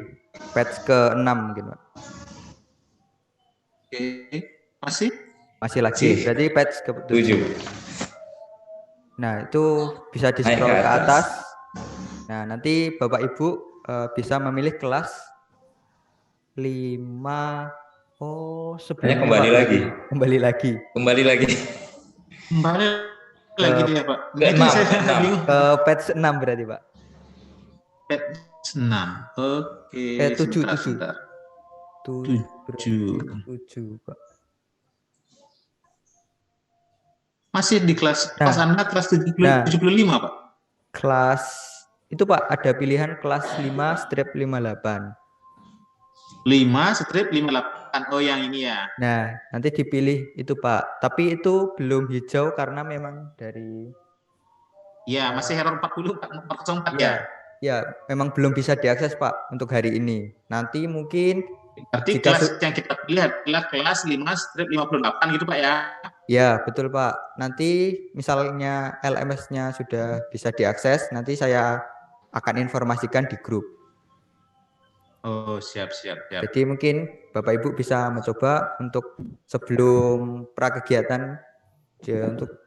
page ke-6 gitu Pak.
Oke, masih
lagi. Berarti page ke-7. Nah, itu bisa di scroll ke atas. Nah, nanti Bapak Ibu bisa memilih kelas 5. Oh, sebelumnya
kembali lagi.
Kembali lagi
dia Pak.
Ke page 6 berarti Pak.
Page 6. Oke.
7 Pak.
Masih di kelas Anda kelas 75 Pak?
Kelas itu Pak ada pilihan kelas 5/58.
5/58. Selatan. Oh, yang ini ya.
Nah, nanti dipilih itu Pak. Tapi itu belum hijau karena memang dari
Iya, masih error 40 404 ya.
ya, memang belum bisa diakses Pak untuk hari ini. Nanti mungkin
Berarti
jika
kelas yang kita pilih adalah kelas 5/58 gitu Pak ya.
ya, betul Pak. Nanti misalnya LMS-nya sudah bisa diakses, nanti saya akan informasikan di grup.
Oh, siap.
Jadi mungkin Bapak Ibu bisa mencoba untuk sebelum prakegiatan untuk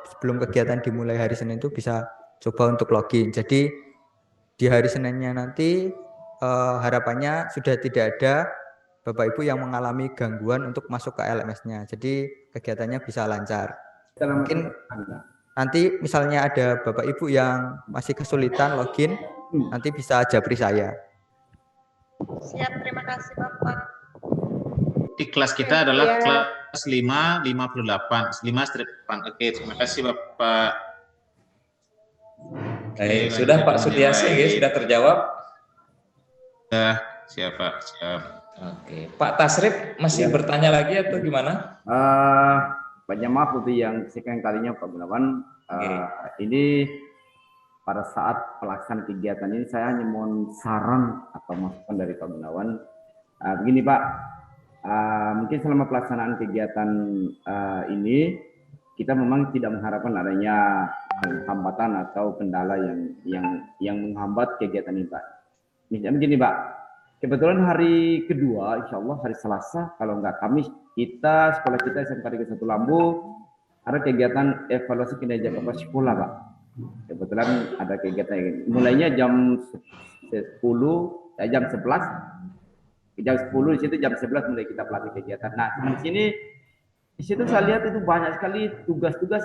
sebelum kegiatan dimulai hari Senin itu bisa coba untuk login. Jadi di hari Seninnya nanti harapannya sudah tidak ada Bapak Ibu yang mengalami gangguan untuk masuk ke LMS-nya. Jadi kegiatannya bisa lancar. Mungkin nanti misalnya ada Bapak Ibu yang masih kesulitan login, nanti bisa japri saya.
Siap, terima kasih Bapak.
Di kelas kita adalah kelas 5/58, 5/8. Oke, terima kasih Bapak.
Baik, sudah Pak Sudiasi sudah terjawab?
Sudah, siap Pak, siap.
Oke, Pak Tasrif masih bertanya lagi atau gimana?
Banyak maaf untuk yang sekian kalinya Pak Gunawan. Ini pada saat pelaksanaan kegiatan ini saya hanya mohon saran atau masukan dari Pak Gunawan. Begini Pak, mungkin selama pelaksanaan kegiatan ini kita memang tidak mengharapkan adanya hambatan atau kendala yang menghambat kegiatan ini Pak. Misalnya begini Pak, kebetulan hari kedua, insya Allah hari Selasa, kalau enggak Kamis, sekolah kita SMK Negeri 1 Lambu ada kegiatan evaluasi kinerja kepala sekolah Pak. Kebetulan ada kegiatan ini. Mulainya jam 10, jam 11. Jam 10 di situ jam 11 mulai kita pelatih kegiatan. Nah, di situ saya lihat itu banyak sekali tugas-tugas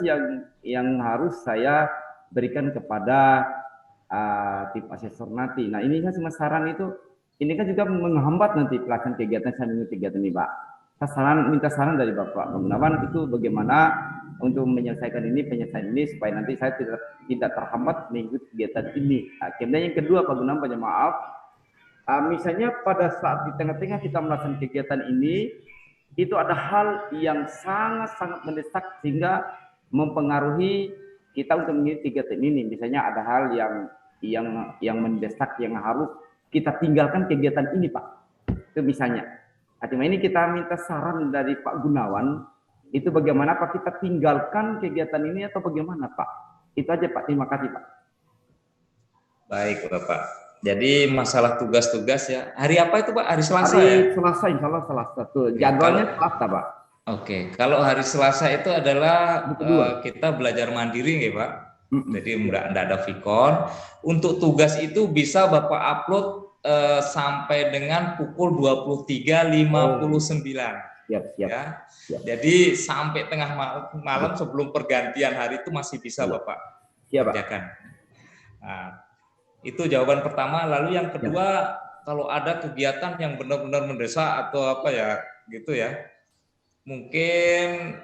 yang harus saya berikan kepada tim asesor nanti. Nah, ini kan cuma saran itu, ini kan juga menghambat nanti pelaksanaan kegiatan ini Pak. Saya minta saran dari Bapak Gunawan itu bagaimana untuk menyelesaikan penyelesaian ini supaya nanti saya tidak terhambat mengikuti kegiatan ini. Kemudian yang kedua Pak Gunawan, banyak maaf, misalnya pada saat di tengah-tengah kita melaksanakan kegiatan ini, itu ada hal yang sangat-sangat mendesak sehingga mempengaruhi kita untuk mengikuti kegiatan ini. Misalnya ada hal yang mendesak yang harus kita tinggalkan kegiatan ini Pak. Itu misalnya. Artinya ini kita minta saran dari Pak Gunawan, itu bagaimana Pak kita tinggalkan kegiatan ini atau bagaimana Pak? Itu aja Pak, terima kasih Pak.
Baik Bapak. Jadi masalah tugas-tugas ya. Hari apa itu Pak? Hari Selasa ya?
Hari Selasa, insya Allah Selasa. Tuh, jadwalnya Selasa Pak.
Oke, kalau hari Selasa itu adalah kita belajar mandiri ya Pak. Jadi enggak ada Vicon. Untuk tugas itu bisa Bapak upload sampai dengan pukul 23.59.
Siap.
Ya. Jadi sampai tengah malam sebelum pergantian hari itu masih bisa Bapak kerjakan. Nah, itu jawaban pertama. Lalu yang kedua, kalau ada kegiatan yang benar-benar mendesak atau apa ya gitu ya, mungkin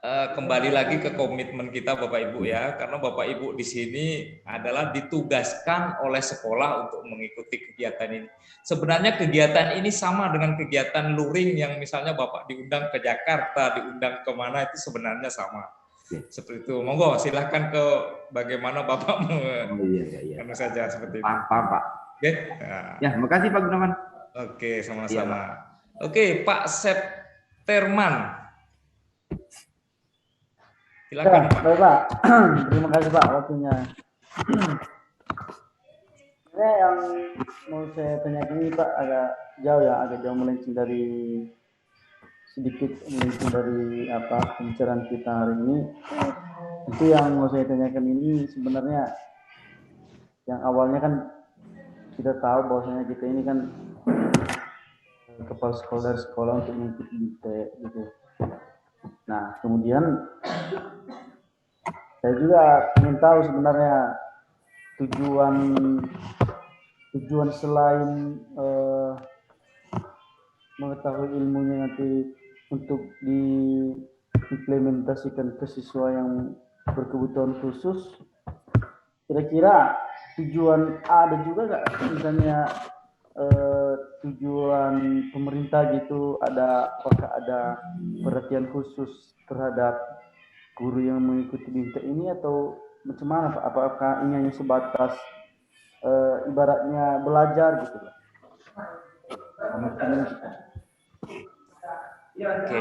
kembali lagi ke komitmen kita Bapak Ibu ya, karena Bapak Ibu di sini adalah ditugaskan oleh sekolah untuk mengikuti kegiatan ini. Sebenarnya kegiatan ini sama dengan kegiatan luring yang misalnya Bapak diundang ke Jakarta, diundang kemana, itu sebenarnya sama. Seperti itu. Monggo silahkan ke bagaimana Bapak anu saja seperti itu.
Paham Pak.
Oke.
Ya, makasih Pak Gunawan.
Oke, sama-sama. Oke, Pak Septerman. Silakan Pak.
Baik Pak, terima kasih Pak waktunya. Ini yang mau saya tanyakan ini Pak agak jauh melenceng dari pembicaraan kita hari ini. Itu yang mau saya tanyakan ini sebenarnya yang awalnya kan kita tahu bahwasanya kita ini kan kepala sekolah dari sekolah untuk mengikuti DT gitu. Nah, kemudian saya juga ingin tahu sebenarnya tujuan selain mengetahui ilmunya nanti untuk diimplementasikan ke siswa yang berkebutuhan khusus, kira-kira tujuan ada juga nggak misalnya tujuan pemerintah gitu, apakah ada perhatian khusus terhadap guru yang mengikuti BIMTEK ini atau macam mana Pak? Apakah ini hanya sebatas ibaratnya belajar gitu Pak?
Oke,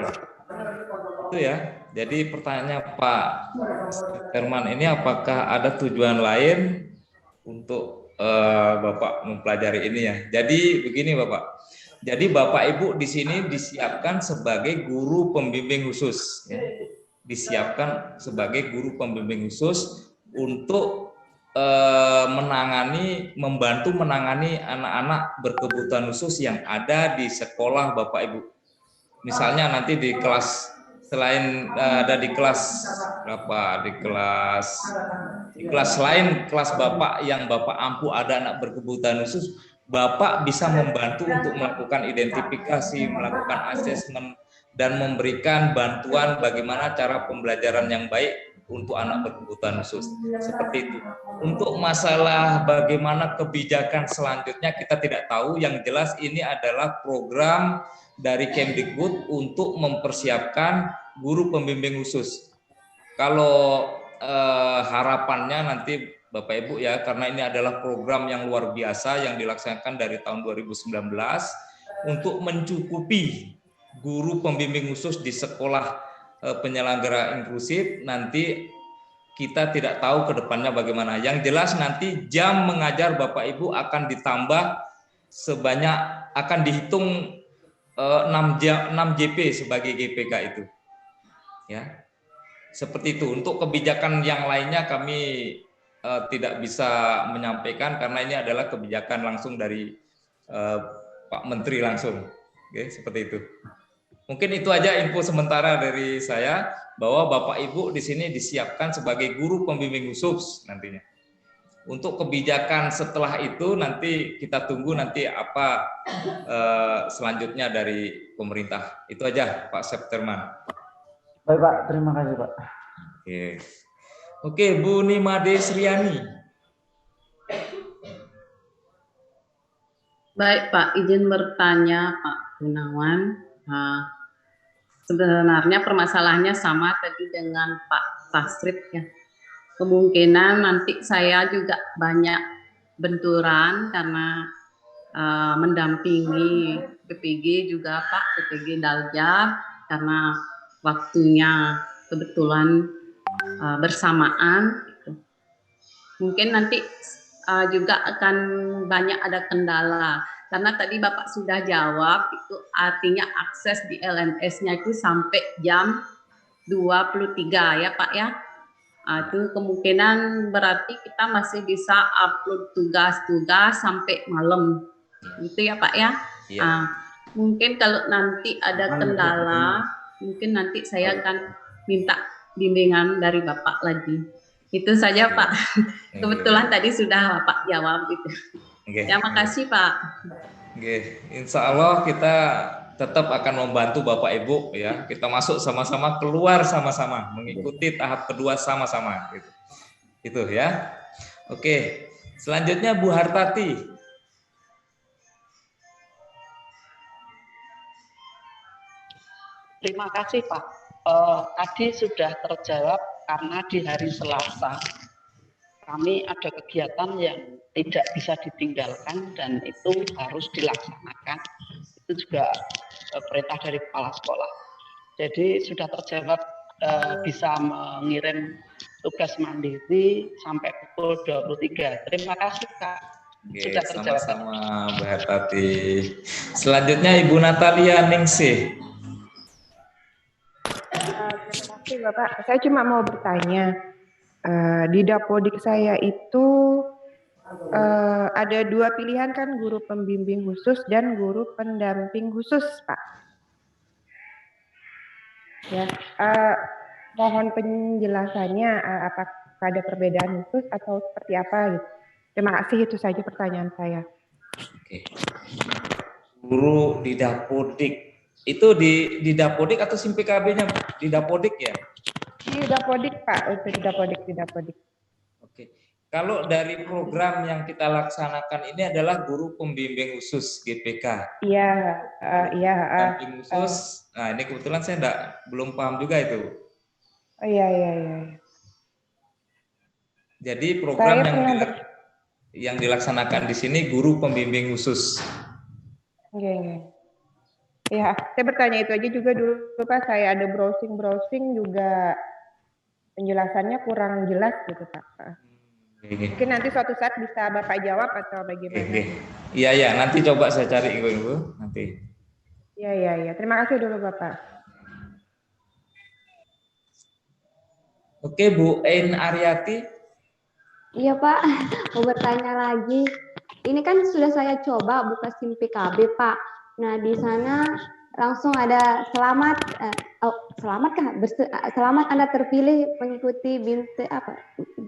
itu ya. Jadi pertanyaannya Pak Herman ini, apakah ada tujuan lain untuk Bapak mempelajari ini ya? Jadi begini Bapak. Jadi Bapak Ibu di sini disiapkan sebagai guru pembimbing khusus, ya. Disiapkan sebagai guru pembimbing khusus untuk membantu menangani anak-anak berkebutuhan khusus yang ada di sekolah Bapak Ibu. Misalnya nanti di kelas, selain ada di kelas berapa, di kelas lain, kelas Bapak yang Bapak ampu ada anak berkebutuhan khusus, Bapak bisa membantu untuk melakukan identifikasi, melakukan asesmen, dan memberikan bantuan bagaimana cara pembelajaran yang baik untuk anak berkebutuhan khusus. Seperti itu. Untuk masalah bagaimana kebijakan selanjutnya kita tidak tahu, yang jelas ini adalah program dari Kemdikbud untuk mempersiapkan guru pembimbing khusus. Kalau harapannya nanti Bapak Ibu ya, karena ini adalah program yang luar biasa yang dilaksanakan dari tahun 2019 untuk mencukupi guru pembimbing khusus di sekolah penyelenggara inklusif. Nanti kita tidak tahu ke depannya bagaimana. Yang jelas nanti jam mengajar Bapak Ibu akan ditambah sebanyak, akan dihitung 6 JP sebagai GPK itu. Ya. Seperti itu. Untuk kebijakan yang lainnya kami tidak bisa menyampaikan karena ini adalah kebijakan langsung dari Pak Menteri langsung. Oke, seperti itu. Mungkin itu aja info sementara dari saya, bahwa Bapak Ibu di sini disiapkan sebagai guru pembimbing khusus nantinya. Untuk kebijakan setelah itu nanti kita tunggu nanti apa selanjutnya dari pemerintah. Itu aja Pak Septerman.
Baik Pak, terima kasih Pak.
Oke, Bu Nimade Sriani.
Baik Pak, izin bertanya Pak Gunawan. Sebenarnya permasalahannya sama tadi dengan Pak Tasrif ya. Kemungkinan nanti saya juga banyak benturan karena mendampingi PPG juga Pak, PPG Daljab, karena waktunya kebetulan bersamaan. Mungkin nanti juga akan banyak ada kendala. Karena tadi Bapak sudah jawab, itu artinya akses di LMS-nya itu sampai jam 23 ya Pak ya. Itu kemungkinan berarti kita masih bisa upload tugas-tugas sampai malam. Gitu ya Pak ya. Mungkin kalau nanti ada kendala, mungkin nanti saya akan minta bimbingan dari Bapak lagi. Itu saja Pak. Kebetulan tadi sudah Bapak jawab itu. Terima kasih Pak.
Insya Allah kita tetap akan membantu Bapak Ibu ya. Kita masuk sama-sama, keluar sama-sama, mengikuti tahap kedua sama-sama gitu. Itu ya. Oke. Selanjutnya Bu Hartati.
Terima kasih Pak. Tadi sudah terjawab karena di hari Selasa kami ada kegiatan yang tidak bisa ditinggalkan dan itu harus dilaksanakan. Itu juga perintah dari kepala sekolah. Jadi sudah terjawab, bisa mengirim tugas mandiri sampai pukul 23. Terima kasih Kak. Sudah terjawab.
Sama-sama Bu Hartati. Selanjutnya Ibu Natalia Ningsih.
Terima kasih Bapak. Saya cuma mau bertanya. Di Dapodik saya itu ada dua pilihan kan, guru pembimbing khusus dan guru pendamping khusus, Pak. Ya, mohon penjelasannya, apakah ada perbedaan khusus atau seperti apa gitu. Terima kasih, itu saja pertanyaan saya.
Oke. Guru di Dapodik itu di Dapodik atau SIM PKB-nya di Dapodik ya?
Di Dapodik Pak, itu di Dapodik.
Oke. Kalau dari program yang kita laksanakan ini adalah guru pembimbing khusus GPK.
Iya,
Pembimbing khusus. Nah, ini kebetulan saya belum paham juga itu.
Iya.
Jadi program yang dilaksanakan di sini guru pembimbing khusus.
Iya. Ya, saya bertanya itu aja juga dulu Pak. Saya ada browsing juga penjelasannya kurang jelas gitu Pak. Mungkin nanti suatu saat bisa Bapak jawab atau bagaimana?
Iya, nanti coba saya cari Ibu nanti.
Iya. Terima kasih dulu Bapak.
Oke, Bu Ein Aryati.
Iya Pak, mau bertanya lagi. Ini kan sudah saya coba buka SIM PKB Pak. Nah di sana langsung ada selamat Anda terpilih mengikuti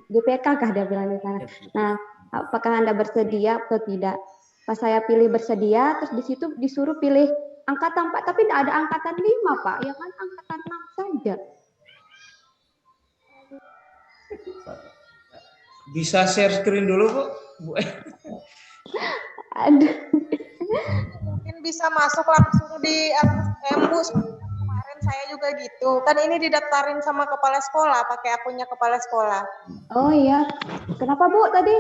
GPK kah dia bilang di sana. Nah apakah Anda bersedia atau tidak? Pas saya pilih bersedia, terus di situ disuruh pilih angkatan 4, tapi tidak ada angkatan 5 Pak, ya kan angkatan 6 saja.
Bisa share screen dulu Bu.
Aduh.
Mungkin bisa masuk langsung di Bu. Kemarin saya juga gitu. Kan ini didaftarin sama kepala sekolah, pakai akunnya kepala sekolah.
Oh iya. Kenapa Bu tadi?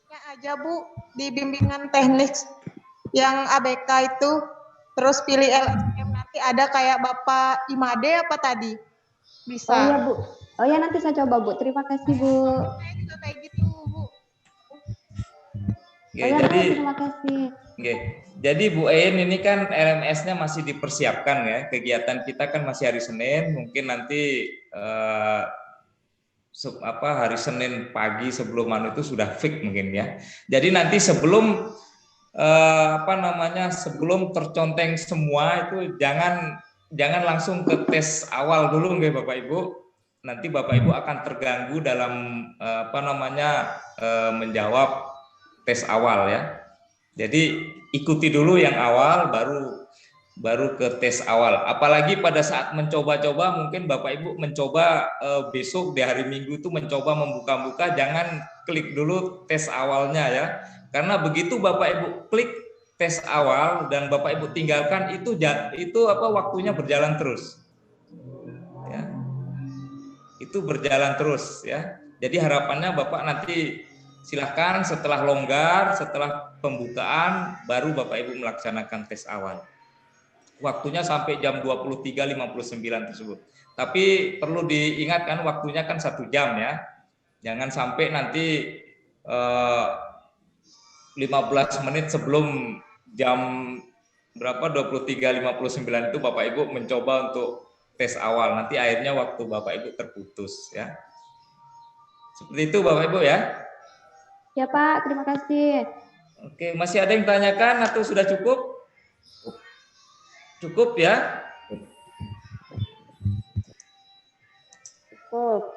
Ya aja Bu, di bimbingan teknik yang ABK itu, terus pilih LSM, nanti ada kayak Bapak Imade apa tadi? Bisa.
Oh iya Bu. Oh ya nanti saya coba Bu. Terima kasih Bu.
Saya juga kayak gitu Bu.
Terima kasih.
Jadi Bu Ein ini kan LMS-nya masih dipersiapkan ya. Kegiatan kita kan masih hari Senin, mungkin nanti hari Senin pagi sebelum itu sudah fix mungkin ya. Jadi nanti sebelum sebelum terconteng semua itu jangan langsung ke tes awal dulu nggih Bapak Ibu. Nanti Bapak Ibu akan terganggu dalam menjawab tes awal ya. Jadi ikuti dulu yang awal baru ke tes awal. Apalagi pada saat mencoba-coba mungkin Bapak Ibu mencoba besok di hari Minggu itu mencoba membuka-buka, jangan klik dulu tes awalnya ya. Karena begitu Bapak Ibu klik tes awal dan Bapak Ibu tinggalkan itu waktunya berjalan terus. Ya. Itu berjalan terus ya. Jadi harapannya Bapak nanti silahkan setelah longgar, setelah pembukaan baru Bapak Ibu melaksanakan tes awal. Waktunya sampai jam 23.59 tersebut. Tapi perlu diingatkan waktunya kan 1 jam ya. Jangan sampai nanti 15 menit sebelum jam 23.59 itu Bapak Ibu mencoba untuk tes awal. Nanti akhirnya waktu Bapak Ibu terputus ya. Seperti itu Bapak Ibu ya.
Ya Pak, terima kasih.
Oke, masih ada yang tanyakan atau sudah cukup? Cukup ya?
Cukup.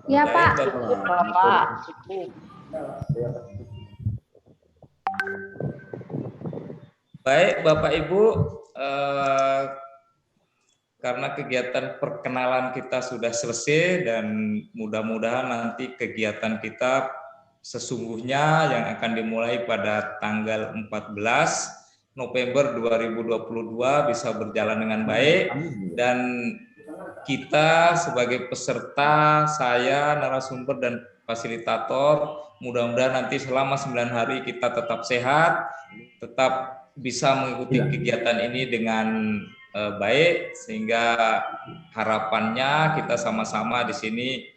Ya Pak.
Cukup Bapak. Baik Bapak Ibu, karena kegiatan perkenalan kita sudah selesai dan mudah-mudahan nanti kegiatan kita sesungguhnya yang akan dimulai pada tanggal 14 November 2022 bisa berjalan dengan baik dan kita sebagai peserta, saya, narasumber dan fasilitator, mudah-mudahan nanti selama 9 hari kita tetap sehat, tetap bisa mengikuti kegiatan ini dengan baik sehingga harapannya kita sama-sama di sini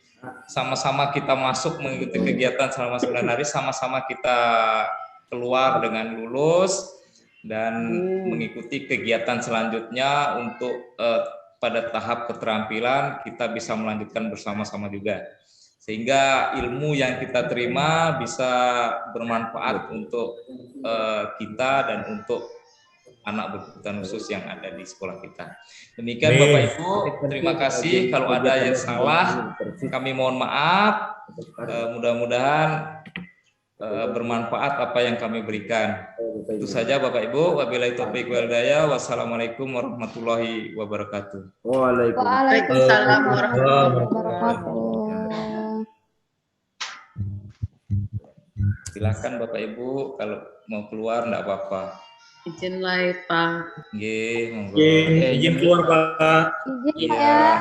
sama-sama kita masuk mengikuti kegiatan selama 9 hari, sama-sama kita keluar dengan lulus dan mengikuti kegiatan selanjutnya untuk pada tahap keterampilan kita bisa melanjutkan bersama-sama juga. Sehingga ilmu yang kita terima bisa bermanfaat untuk kita dan untuk anak berkebutuhan khusus yang ada di sekolah kita. Demikian Bapak Ibu, terima kasih. Kalau ada yang salah, kami mohon maaf. Mudah-mudahan bermanfaat apa yang kami berikan. Itu saja Bapak Ibu. Wabillahi taufiq wal hidayah. Wassalamualaikum warahmatullahi wabarakatuh.
Waalaikumsalam warahmatullahi wabarakatuh.
Silakan Bapak Ibu kalau mau keluar enggak apa-apa.
Izin live, Pak.
Nggih, monggo.
Izin keluar, Pak.
Izin
Iya.
ya.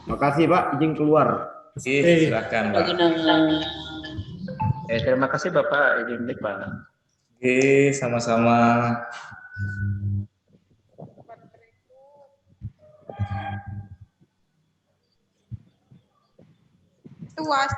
Makasih Pak, izin keluar.
Silakan Pak.
Terima kasih Bapak, izin break Pak.
Sama-sama.
Tuas.